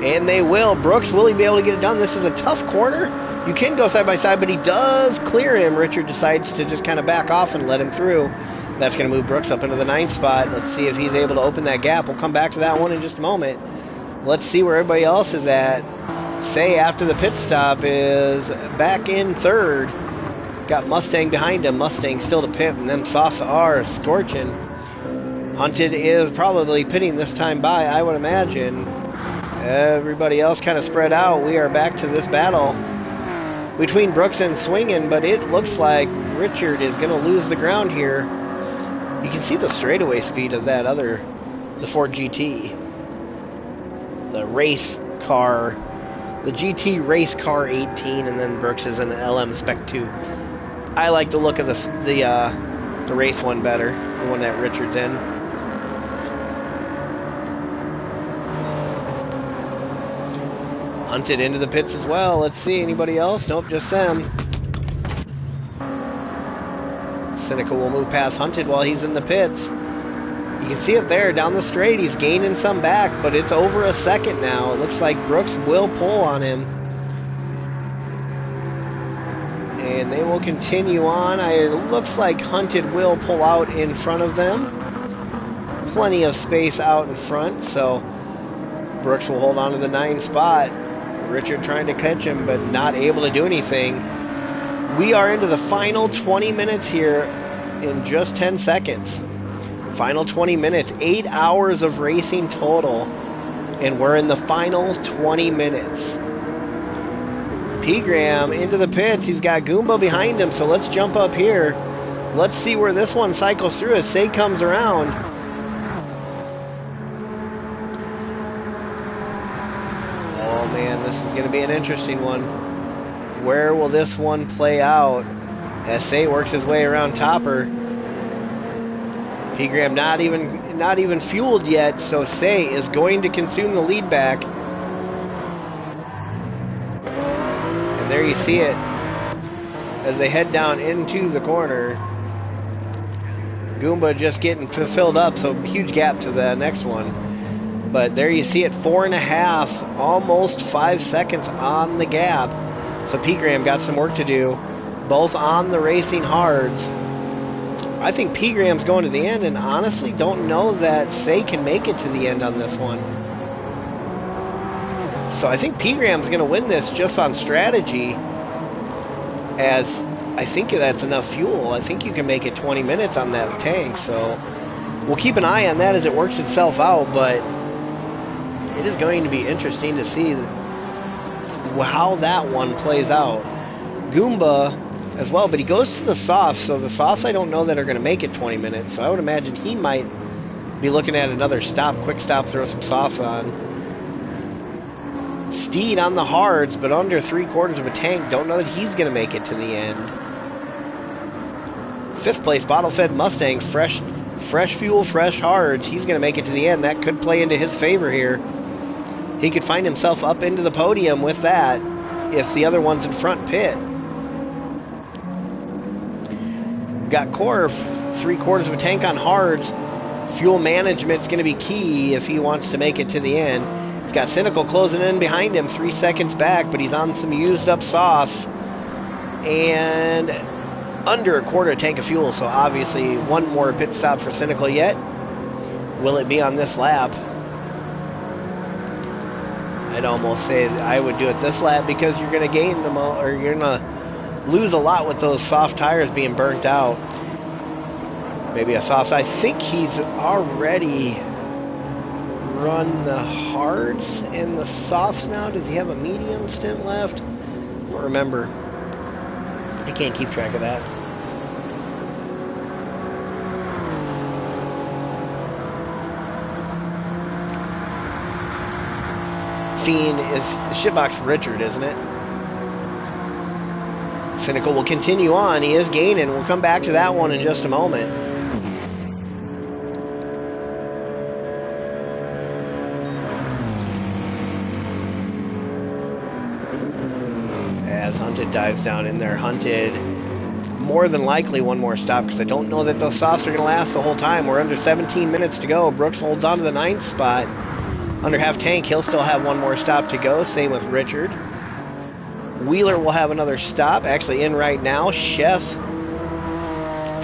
And they will. Brooks, will he be able to get it done? This is a tough corner. You can go side by side, but he does clear him. Richard decides to just kind of back off and let him through. That's going to move Brooks up into the 9th spot. Let's see if he's able to open that gap. We'll come back to that one in just a moment. Let's see where everybody else is at. Say after the pit stop is back in 3rd. Got Mustang behind him. Mustang still to pit, and them softs are scorching. Hunted is probably pitting this time by, I would imagine. Everybody else kind of spread out. We are back to this battle between Brooks and Swingin', but it looks like Richard is going to lose the ground here. You can see the straightaway speed of that the Ford GT. The race car, the GT race car 18, and then Brooks is in an LM Spec 2. I like the look of the race one better, the one that Richard's in. Hunted into the pits as well. Let's see, anybody else? Nope, just them. Seneca will move past Hunted while he's in the pits. You can see it there down the straight. He's gaining some back, but it's over a second now. It looks like Brooks will pull on him. And they will continue on. It looks like Hunted will pull out in front of them. Plenty of space out in front, so Brooks will hold on to the 9 spot. Richard trying to catch him, but not able to do anything. We are into the final 20 minutes here in just 10 seconds. Final 20 minutes, 8 hours of racing total, and we're in the final 20 minutes. P-Gram into the pits. He's got Goomba behind him, so let's jump up here. Let's see where this one cycles through as Say comes around. Oh man, this is going to be an interesting one. Where will this one play out as Say works his way around Topper? P-Gram not even fueled yet, so Say is going to consume the lead back. And there you see it as they head down into the corner. Goomba just getting filled up, so huge gap to the next one. But there you see it, 4.5, almost 5 seconds on the gap. So P-Gram got some work to do, both on the racing hards. I think P-Gram's going to the end, and honestly don't know that Say can make it to the end on this one. So I think P-Gram's going to win this just on strategy, as I think that's enough fuel. I think you can make it 20 minutes on that tank, so we'll keep an eye on that as it works itself out, but it is going to be interesting to see how that one plays out. Goomba as well, but he goes to the softs, so the softs I don't know that are going to make it 20 minutes, so I would imagine he might be looking at another stop, quick stop, throw some softs on. Steed on the hards, but under 3/4 of a tank. Don't know that he's going to make it to the end. 5th place, bottle-fed Mustang, fresh fuel, fresh hards. He's going to make it to the end. That could play into his favor here. He could find himself up into the podium with that if the other one's in front pit. Got Core, 3/4 of a tank on hards. Fuel management's going to be key if he wants to make it to the end. He's got Cynical closing in behind him, 3 seconds back, but he's on some used up softs. And under a 1/4 tank of fuel, so obviously one more pit stop for Cynical yet. Will it be on this lap? I'd almost say that I would do it this lap, because you're going to gain the or you're going to lose a lot with those soft tires being burnt out. Maybe a soft. I think he's already run the hards and the softs now. Does he have a medium stint left? I don't remember. I can't keep track of that. Fiend is shitbox Richard, isn't it? Cynical will continue on. He is gaining. We'll come back to that one in just a moment. As Hunted dives down in there. Hunted, more than likely one more stop, because I don't know that those softs are going to last the whole time. We're under 17 minutes to go. Brooks holds on to the 9th spot. Under half tank, he'll still have one more stop to go. Same with Richard. Wheeler will have another stop, actually in right now. Chef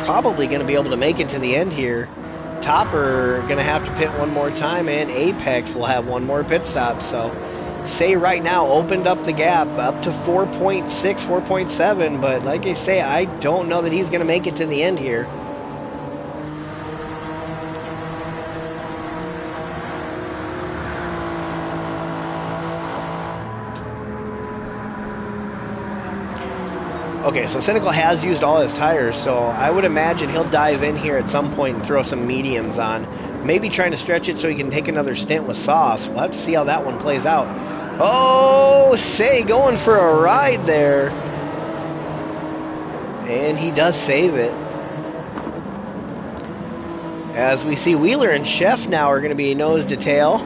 probably going to be able to make it to the end here. Topper going to have to pit one more time, and Apex will have one more pit stop. So Say right now opened up the gap up to 4.6, 4.7, but like I say, I don't know that he's going to make it to the end here. Okay, so Cynical has used all his tires, so I would imagine he'll dive in here at some point and throw some mediums on. Maybe trying to stretch it so he can take another stint with softs. We'll have to see how that one plays out. Oh, Say going for a ride there. And he does save it. As we see Wheeler and Chef now are going to be nose to tail.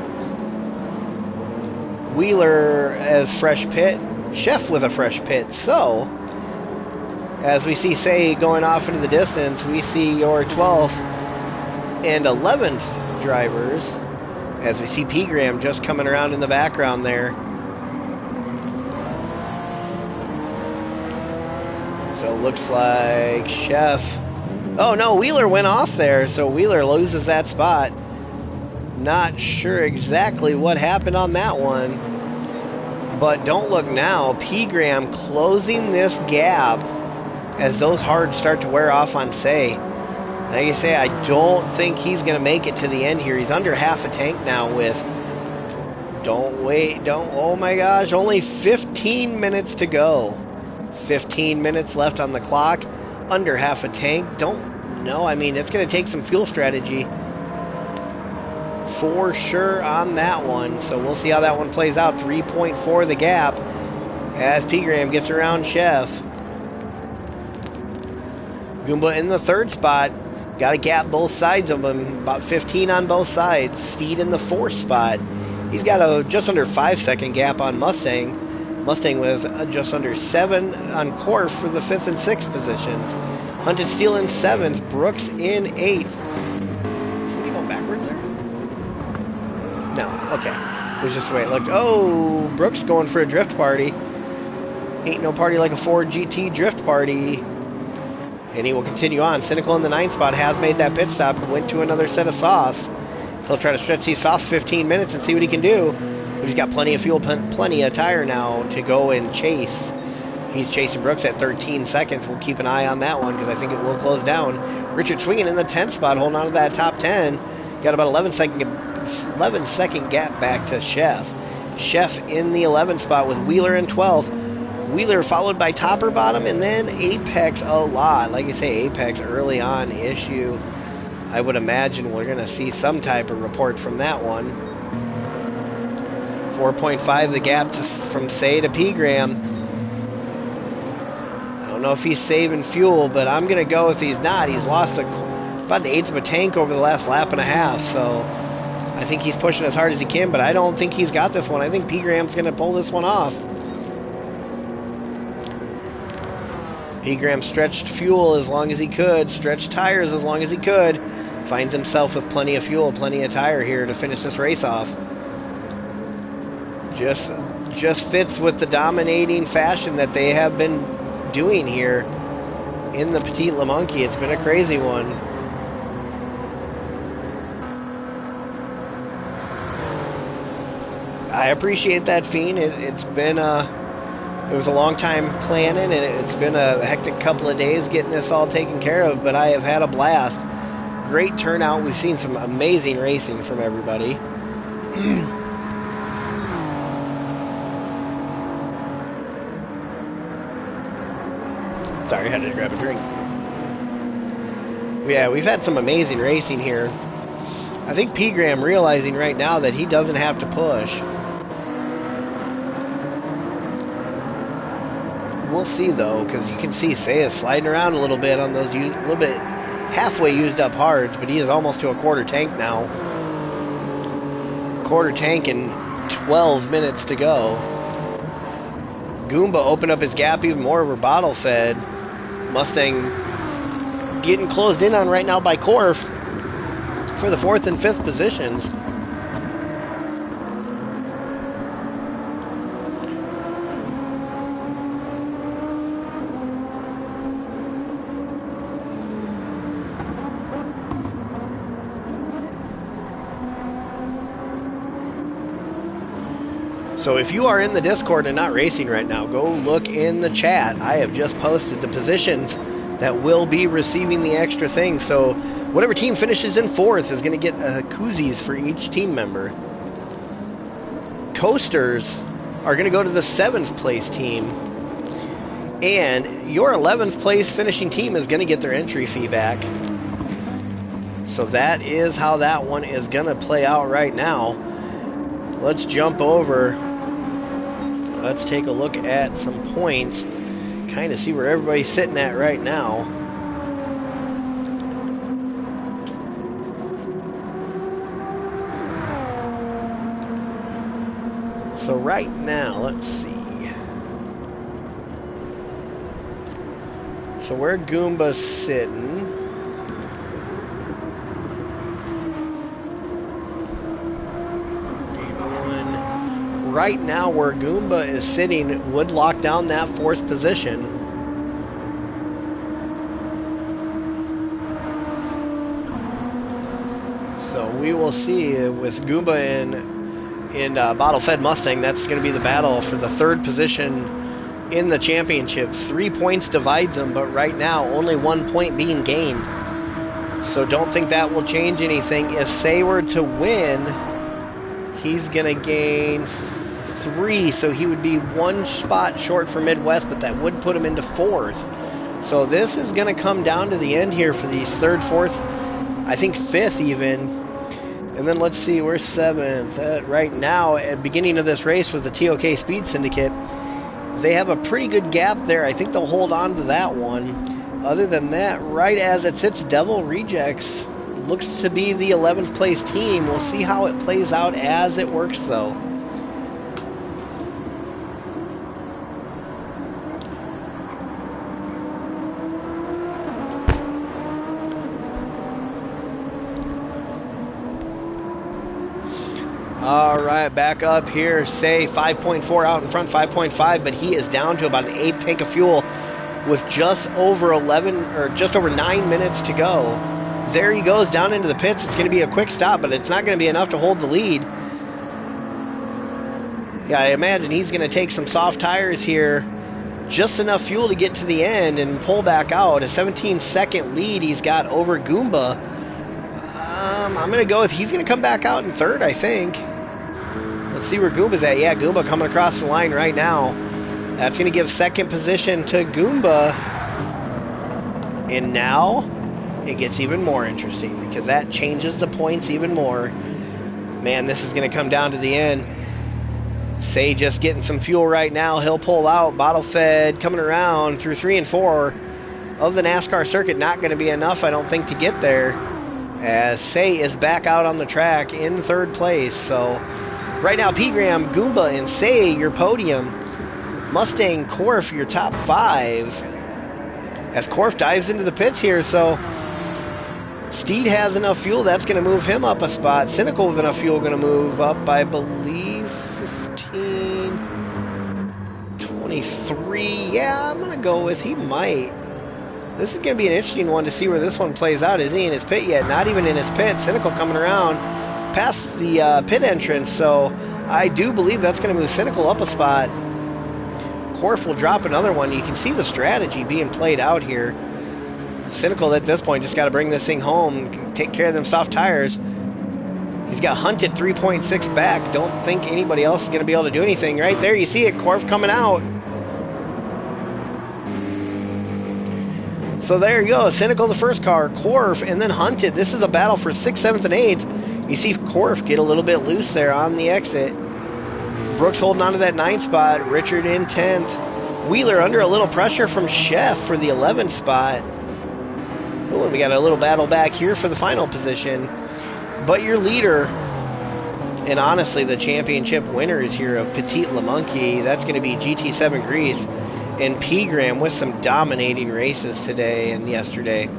Wheeler as fresh pit, Chef with a fresh pit. So, as we see Say going off into the distance, we see your 12th and 11th drivers, as we see P. Graham just coming around in the background there. So it looks like Chef... Oh no, Wheeler went off there, so Wheeler loses that spot. Not sure exactly what happened on that one. But don't look now, P. Graham closing this gap as those hards start to wear off on Say. Like I say, I don't think he's going to make it to the end here. He's under half a tank now with... Oh my gosh, only 15 minutes to go. 15 minutes left on the clock. Under half a tank. Don't know. I mean, it's going to take some fuel strategy for sure on that one. So we'll see how that one plays out. 3.4 the gap as P. Graham gets around Chef. Goomba in the third spot. Got a gap both sides of him. About 15 on both sides. Steed in the fourth spot. He's got a just under 5-second gap on Mustang. Mustang with just under 7 on Corf for the 5th and 6th positions. Hunted Steel in 7th. Brooks in 8th. Is somebody going backwards there? No. Okay. It was just the way it looked. Oh, Brooks going for a drift party. Ain't no party like a Ford GT drift party. And he will continue on. Cynical in the 9th spot has made that pit stop and went to another set of softs. He'll try to stretch these softs 15 minutes and see what he can do. But he's got plenty of fuel, plenty of tire now to go and chase. He's chasing Brooks at 13 seconds. We'll keep an eye on that one because I think it will close down. Richard swinging in the 10th spot, holding on to that top 10. Got about 11 second gap back to Chef. Chef in the 11th spot with Wheeler in 12th. Wheeler followed by Topper Bottom and then Apex a lot. Like I say, Apex early on issue. I would imagine we're going to see some type of report from that one. 4.5 the gap from Say to P. Graham. I don't know if he's saving fuel, but I'm going to go if he's not. He's lost about an eighth of a tank over the last lap and a half, so I think he's pushing as hard as he can, but I don't think he's got this one. I think P. Graham's going to pull this one off. P. Graham stretched fuel as long as he could, stretched tires as long as he could. Finds himself with plenty of fuel, plenty of tire here to finish this race off. Just fits with the dominating fashion that they have been doing here in the Petit LeMonkey. It's been a crazy one. I appreciate that, Fiend. It's been it was a long time planning, and it's been a hectic couple of days getting this all taken care of, but I have had a blast. Great turnout. We've seen some amazing racing from everybody. Sorry, I had to grab a drink. Yeah, we've had some amazing racing here. I think P. Graham realizing right now that he doesn't have to push. We'll see though, because you can see Say is sliding around a little bit on those little bit halfway used up hards, but he is almost to a quarter tank now. Quarter tank and 12 minutes to go. Goomba opened up his gap even more. We're bottle fed. Mustang getting closed in on right now by Corf for the 4th and 5th positions. So if you are in the Discord and not racing right now, go look in the chat. I have just posted the positions that will be receiving the extra thing. So whatever team finishes in 4th is going to get koozies for each team member. Coasters are going to go to the 7th place team. And your 11th place finishing team is going to get their entry fee back. So that is how that one is going to play out right now. Let's jump over. Let's take a look at some points. Kind of see where everybody's sitting at right now. So right now, let's see. So where Goomba's sitting. Right now, where Goomba is sitting would lock down that 4th position. So we will see with Goomba in bottle-fed Mustang. That's going to be the battle for the 3rd position in the championship. 3 points divides them, but right now only 1 point being gained. So don't think that will change anything. If Say were to win, he's going to gain 3, so he would be 1 spot short for Midwest, but that would put him into 4th. So this is going to come down to the end here for these 3rd, 4th, I think 5th even. And then let's see, we're 7th. Right now, at the beginning of this race with the TOK Speed Syndicate, they have a pretty good gap there. I think they'll hold on to that one. Other than that, right as it sits, Devil Rejects looks to be the 11th place team. We'll see how it plays out as it works, though. All right, back up here. Say 5.4 out in front, 5.5, but he is down to about an 8 tank of fuel with just over 9 minutes to go. There he goes down into the pits. It's going to be a quick stop, but it's not going to be enough to hold the lead. Yeah, I imagine he's going to take some soft tires here. Just enough fuel to get to the end and pull back out. A 17-second lead he's got over Goomba. I'm going to go with he's going to come back out in 3rd, I think. Let's see where Goomba's at. Yeah, Goomba coming across the line right now. That's going to give 2nd position to Goomba. And now it gets even more interesting because that changes the points even more. Man, this is going to come down to the end. Say just getting some fuel right now. He'll pull out. Bottle fed coming around through 3 and 4 of the NASCAR circuit. Not going to be enough, I don't think, to get there. As Say is back out on the track in 3rd place. So right now, P. Graham, Goomba, and Say, your podium. Mustang, Corf, your top 5. As Corf dives into the pits here, so Steed has enough fuel. That's going to move him up a spot. Cynical with enough fuel going to move up, I believe, 15, 23. Yeah, I'm going to go with he might. This is going to be an interesting one to see where this one plays out. Is he in his pit yet? Not even in his pit. Cynical coming around past the pit entrance, so I do believe that's going to move Cynical up a spot. Corf will drop another one. You can see the strategy being played out here. Cynical at this point just got to bring this thing home, take care of them soft tires. He's got Hunted 3.6 back. Don't think anybody else is going to be able to do anything. Right there, you see it, Corf coming out. So there you go, Cynical the first car, Corf, and then Hunted. This is a battle for 6th, 7th, and 8th. You see Corf get a little bit loose there on the exit. Brooks holding on to that 9th spot. Richard in 10th. Wheeler under a little pressure from Chef for the 11th spot. Oh, and we got a little battle back here for the final position. But your leader, and honestly the championship winners here of Petit, LeMonkey, that's going to be GT7 Grease. And P-Gram with some dominating races today and yesterday.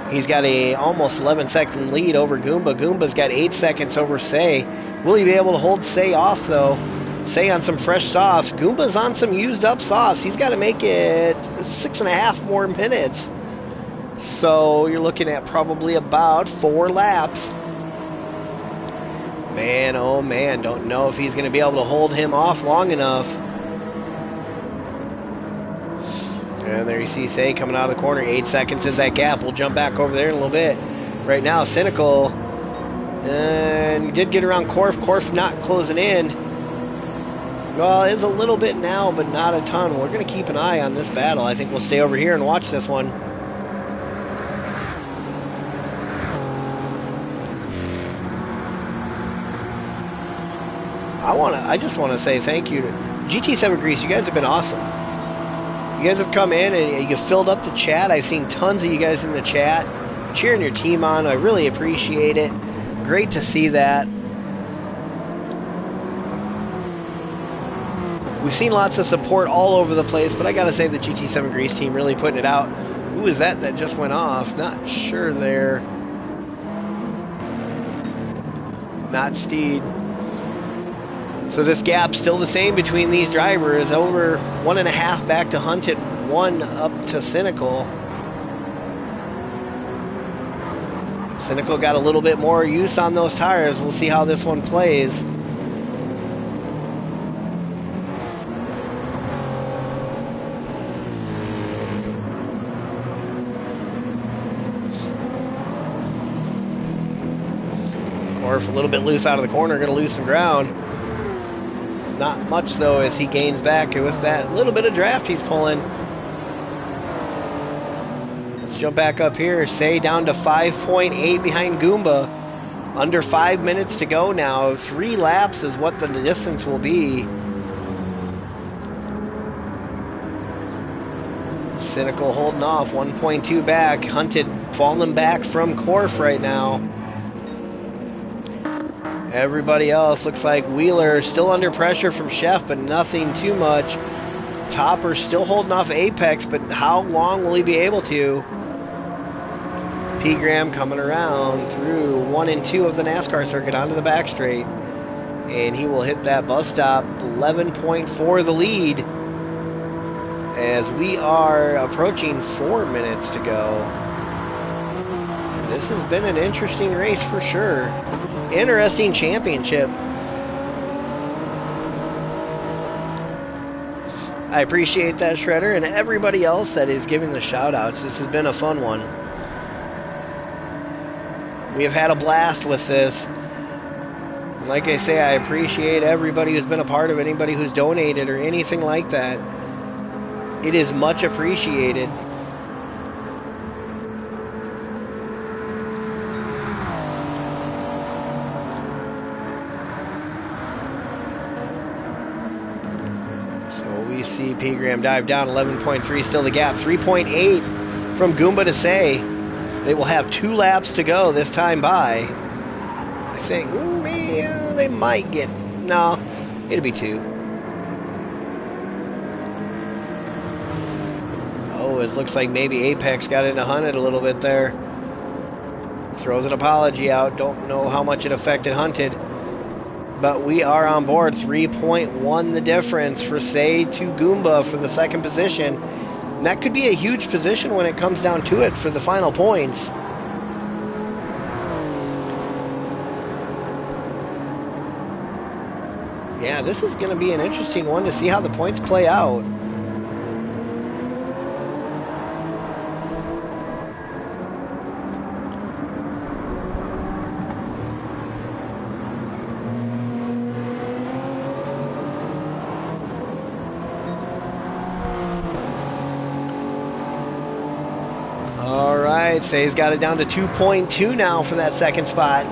He's got a almost 11-second lead over Goomba. Goomba's got 8 seconds over Say. Will he be able to hold Say off, though? Say on some fresh softs. Goomba's on some used-up softs. He's got to make it 6.5 more minutes. So you're looking at probably about 4 laps. Man, oh man, don't know if he's going to be able to hold him off long enough. And there you see Say coming out of the corner. 8 seconds is that gap. We'll jump back over there in a little bit. Right now, Cynical. And he did get around Corf. Corf not closing in. Well, it is a little bit now, but not a ton. We're going to keep an eye on this battle. I think we'll stay over here and watch this one. I just want to say thank you to GT7 Grease. You guys have been awesome. You guys have come in and you filled up the chat. I've seen tons of you guys in the chat cheering your team on. I really appreciate it. Great to see that. We've seen lots of support all over the place, but I gotta say the GT7 Grease team really putting it out. Who is that just went off? Not sure there. Not Steed. So this gap's still the same between these drivers. Over 1.5 back to Hunted, 1 up to Cynical. Cynical got a little bit more use on those tires. We'll see how this one plays. Orf a little bit loose out of the corner, going to lose some ground. Not much though as he gains back with that little bit of draft he's pulling. Let's jump back up here. Say down to 5.8 behind Goomba. Under 5 minutes to go now. 3 laps is what the distance will be. Cynical holding off, 1.2 back. Hunted falling back from Corf right now. Everybody else looks like Wheeler still under pressure from Chef, but nothing too much. Topper still holding off Apex, but how long will he be able to? P. Graham coming around through 1 and 2 of the NASCAR circuit onto the back straight. And he will hit that bus stop. 11.4 the lead as we are approaching 4 minutes to go. This has been an interesting race for sure. Interesting championship. I appreciate that, Shredder, and everybody else that is giving the shout outs. This has been a fun one. We have had a blast with this. And like I say, I appreciate everybody who's been a part of it, anybody who's donated or anything like that. It is much appreciated. We see P. Graham dive down, 11.3 still the gap, 3.8 from Goomba to Say. They will have 2 laps to go this time by. I think they might get, no, it'll be 2. Oh, it looks like maybe Apex got into Hunted a little bit there. Throws an apology out, don't know how much it affected Hunted. But we are on board. 3.1 the difference for Say to Goomba for the second position. And that could be a huge position when it comes down to it for the final points. Yeah, this is going to be an interesting one to see how the points play out. Say's got it down to 2.2 now for that second spot.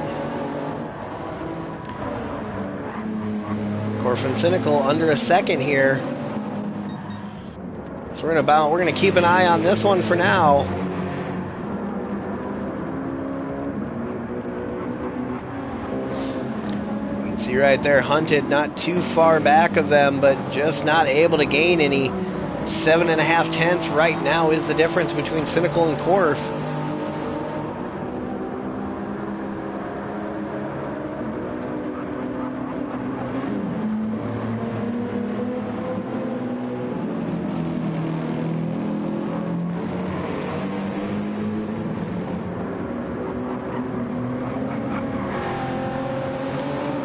Corf and Cynical under a second here. So we're gonna keep an eye on this one for now. You can see right there, Hunted not too far back of them, but just not able to gain any. 7.5 tenths right now is the difference between Cynical and Corf.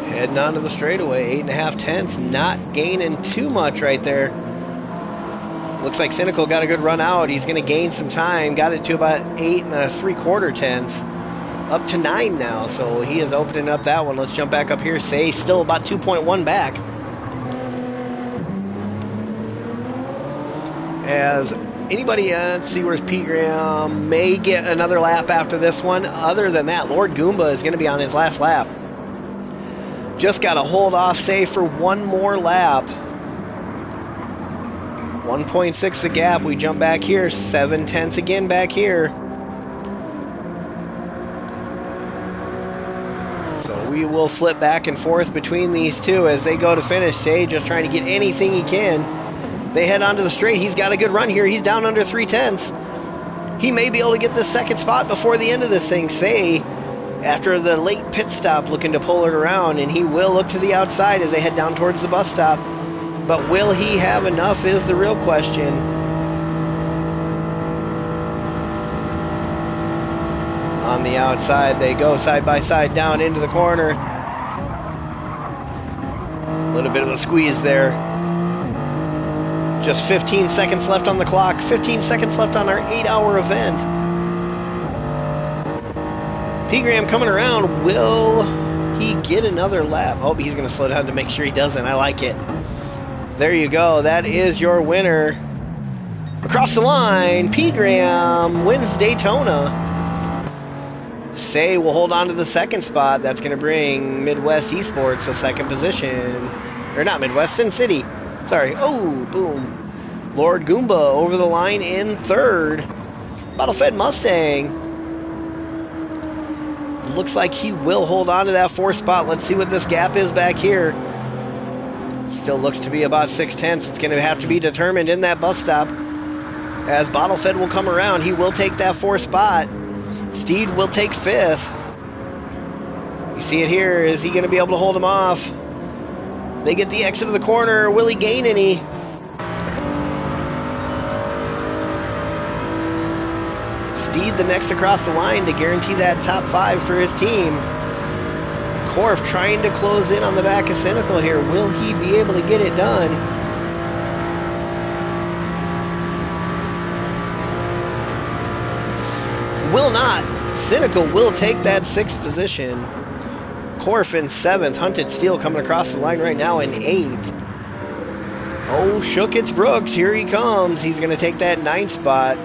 Heading onto the straightaway, 8.5 tenths, not gaining too much right there. Looks like Cynical got a good run out. He's going to gain some time. Got it to about 8 3/4 tenths. Up to 9 now, so he is opening up that one. Let's jump back up here. Say still about 2.1 back. As anybody, let's see where's P. Graham. May get another lap after this one. Other than that, Lord Goomba is going to be on his last lap. Just got to hold off Say for one more lap. 1.6 the gap. We jump back here. 7 tenths again back here. So we we will flip back and forth between these two as they go to finish. Say just trying to get anything he can. They head onto the straight. He's got a good run here. He's down under 3/10. He may be able to get the second spot before the end of this thing. Say, after the late pit stop, looking to pull it around, and he will look to the outside as they head down towards the bus stop. But will he have enough is the real question. On the outside, they go side by side down into the corner. A little bit of a squeeze there. Just 15 seconds left on the clock. 15 seconds left on our 8-hour event. P-Graham coming around. Will he get another lap? Oh, he's going to slow down to make sure he doesn't. I like it. There you go. That is your winner. Across the line, P-Graham wins Daytona. Say will hold on to the second spot. That's going to bring Midwest Esports a second position. Or not Midwest, Sin City. Sorry. Oh, boom. Lord Goomba over the line in third. Bottle-fed Mustang. Looks like he will hold on to that fourth spot. Let's see what this gap is back here. Still looks to be about 6/10. It's going to have to be determined in that bus stop. As Bottle-fed will come around, he will take that fourth spot. Steed will take fifth. You see it here. Is he going to be able to hold him off? They get the exit of the corner. Will he gain any? Steed the next across the line to guarantee that top 5 for his team. Korf trying to close in on the back of Cynical here. Will he be able to get it done? Will not. Cynical will take that 6th position. Korf in 7th. Hunted Steel coming across the line right now in 8th. Oh, Shook, it's Brooks. Here he comes. He's going to take that 9th spot.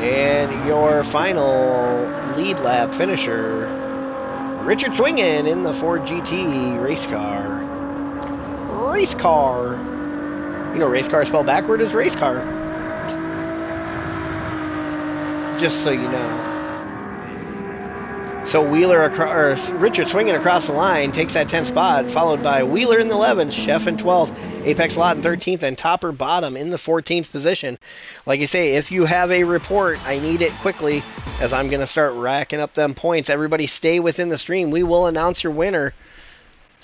And your final lead lap finisher, Richard Swingen in the Ford GT race car. Race car. You know, race car spelled backward is race car. Just so you know. So Richard Swingen across the line takes that 10th spot, followed by Wheeler in the 11th, Chef in 12th, Apex Lot in 13th, and Topper Bottom in the 14th position. Like I say, if you have a report, I need it quickly, as I'm going to start racking up them points. Everybody stay within the stream. We will announce your winner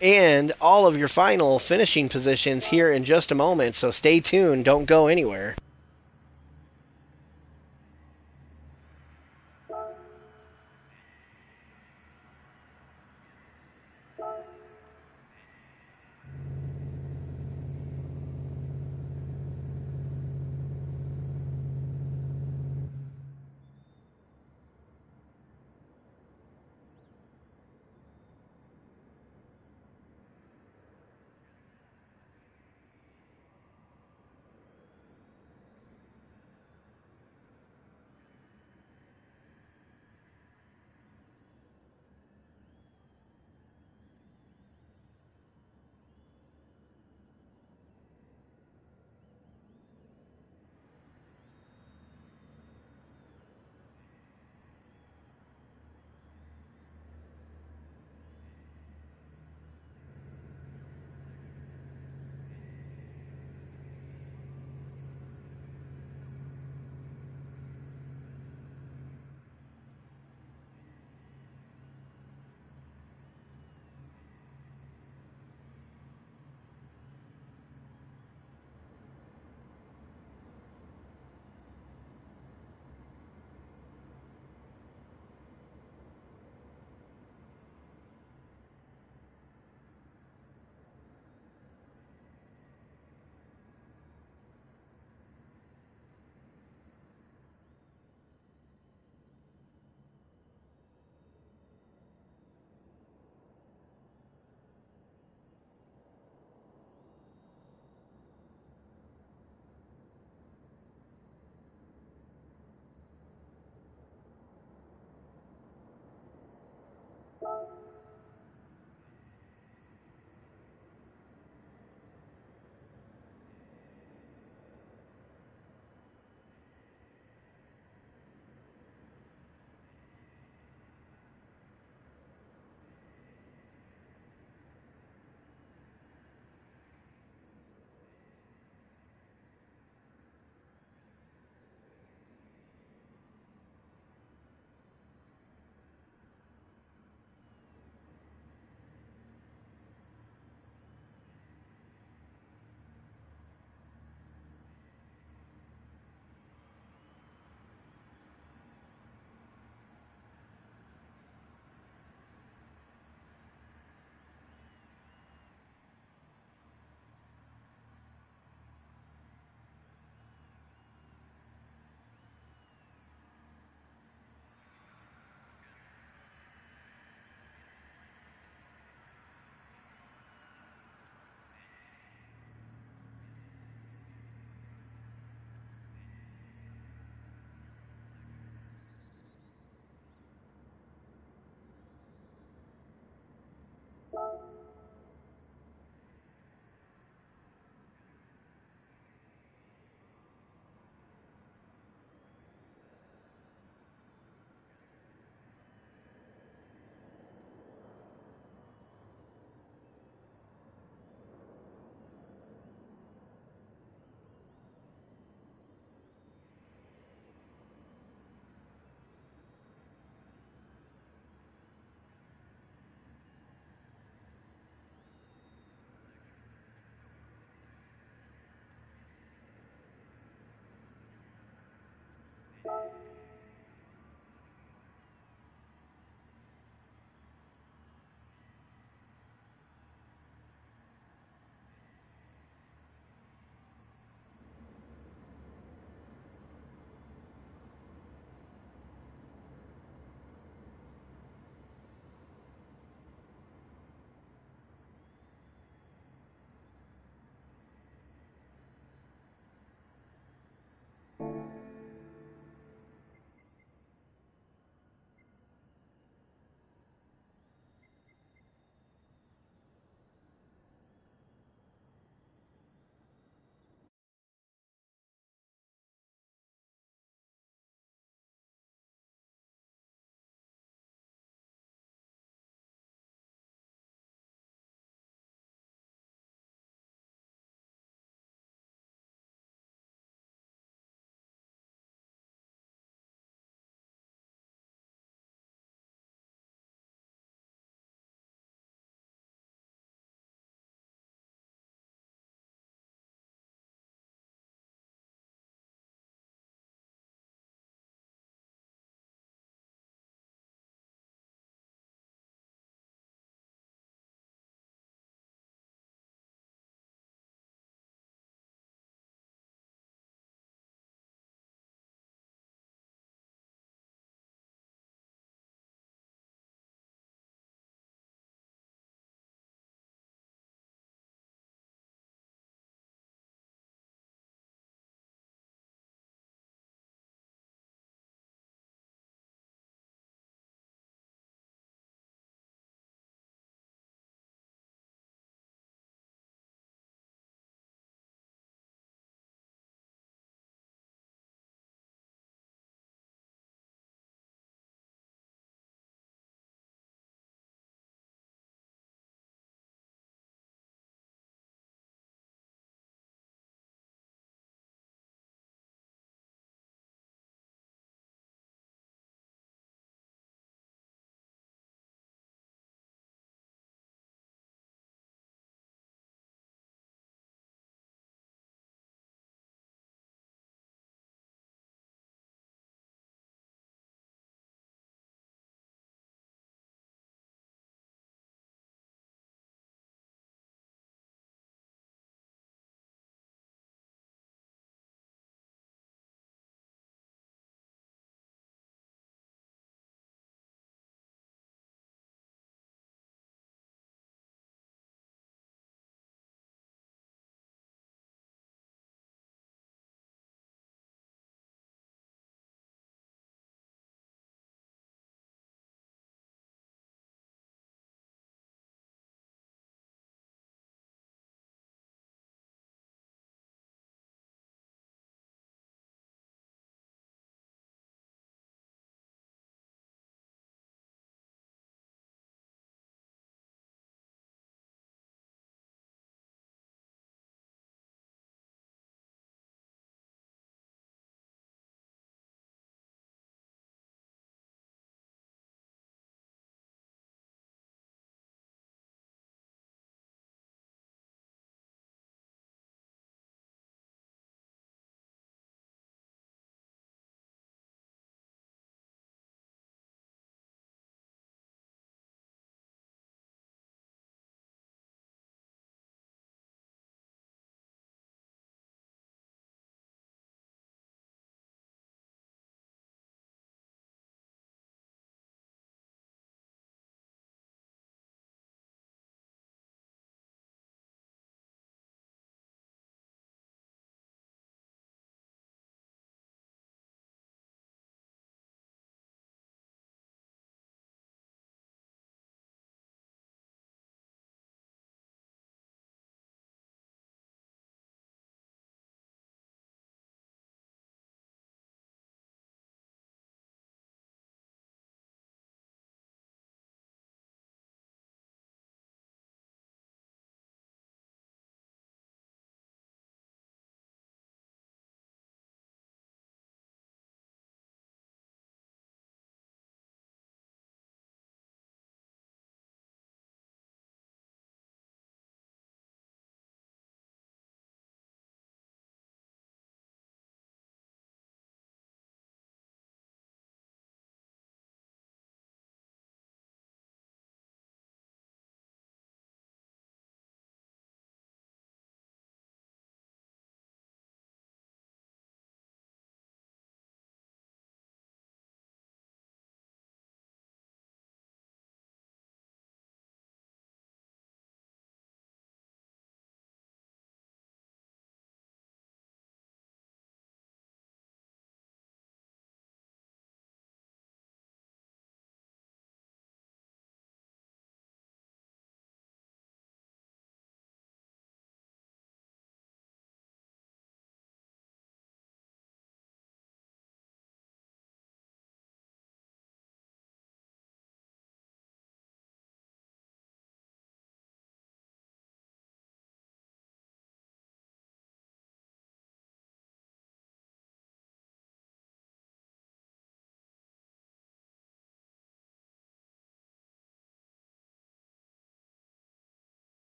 and all of your final finishing positions here in just a moment, so stay tuned. Don't go anywhere.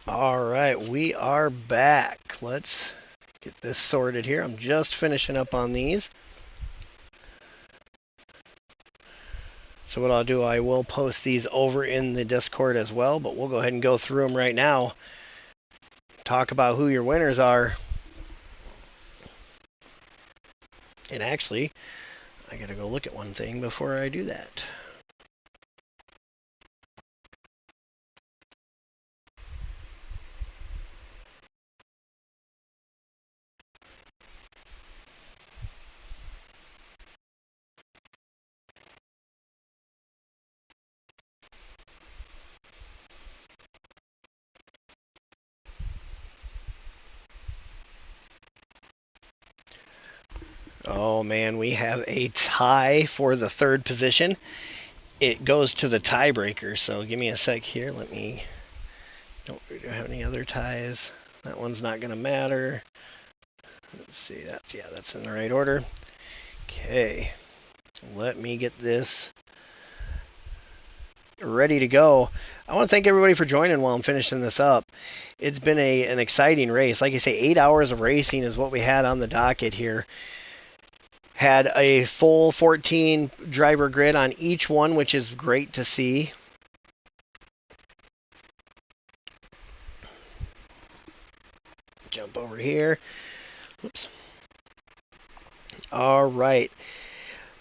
All right, we are back. Let's get this sorted here. I'm just finishing up on these. So what I'll do, I will post these over in the Discord as well, but we'll go ahead and go through them right now. Talk about who your winners are. And actually, I gotta go look at one thing before I do that. Oh man, we have a tie for the third position. It goes to the tiebreaker, so give me a sec here. Let me... Don't have any other ties. That one's not going to matter. Let's see, that's in the right order. Okay, let me get this ready to go. I want to thank everybody for joining while I'm finishing this up. It's been an exciting race. Like I say, 8 hours of racing is what we had on the docket here. Had a full 14 driver grid on each one, which is great to see. Jump over here. Oops. All right.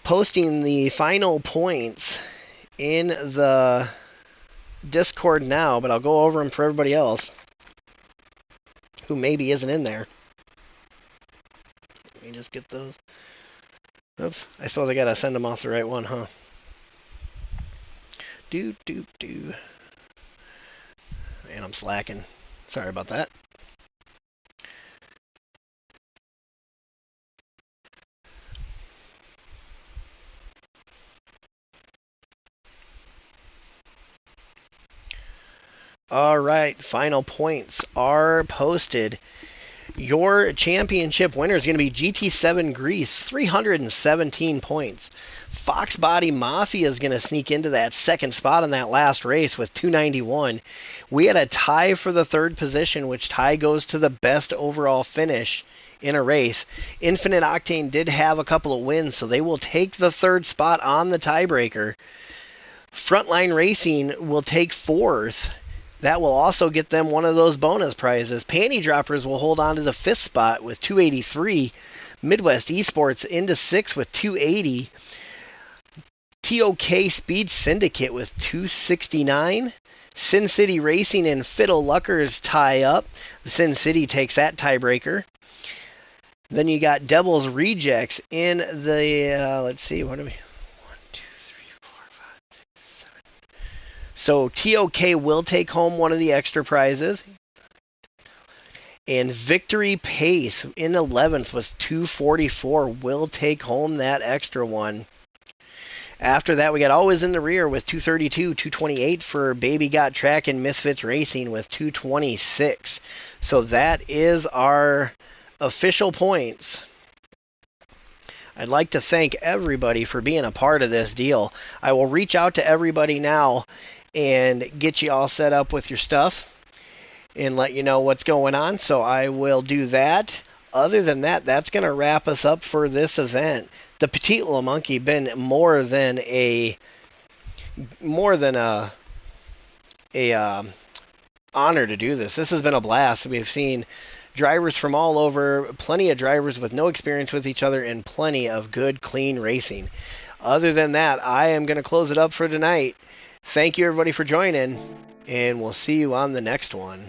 Posting the final points in the Discord now, but I'll go over them for everybody else who maybe isn't in there. Let me just get those. Oops. I suppose I gotta send them off the right one, huh? Do. Man, I'm slacking. Sorry about that. All right, final points are posted. Your championship winner is going to be GT7 Grease, 317 points. Fox Body Mafia is going to sneak into that second spot in that last race with 291. We had a tie for the third position, which tie goes to the best overall finish in a race. Infinite Octane did have a couple of wins, so they will take the third spot on the tiebreaker. Frontline Racing will take fourth. That will also get them one of those bonus prizes. Panty Droppers will hold on to the fifth spot with 283. Midwest Esports into sixth with 280. TOK Speed Syndicate with 269. Sin City Racing and Fiddle Luckers tie up. The Sin City takes that tiebreaker. Then you got Devil's Rejects in the, let's see, what do we... So TOK will take home one of the extra prizes. And Victory Pace in 11th was 244. Will take home that extra one. After that, we got Always in the Rear with 232, 228 for Baby Got Track and Misfits Racing with 226. So that is our official points. I'd like to thank everybody for being a part of this deal. I will reach out to everybody now and get you all set up with your stuff and let you know what's going on. So I will do that. Other than that, that's going to wrap us up for this event. The Petit LeMonkey been more than a honor to do this. This has been a blast. We've seen drivers from all over, plenty of drivers with no experience with each other, and plenty of good, clean racing. Other than that, I am going to close it up for tonight. Thank you, everybody, for joining, and we'll see you on the next one.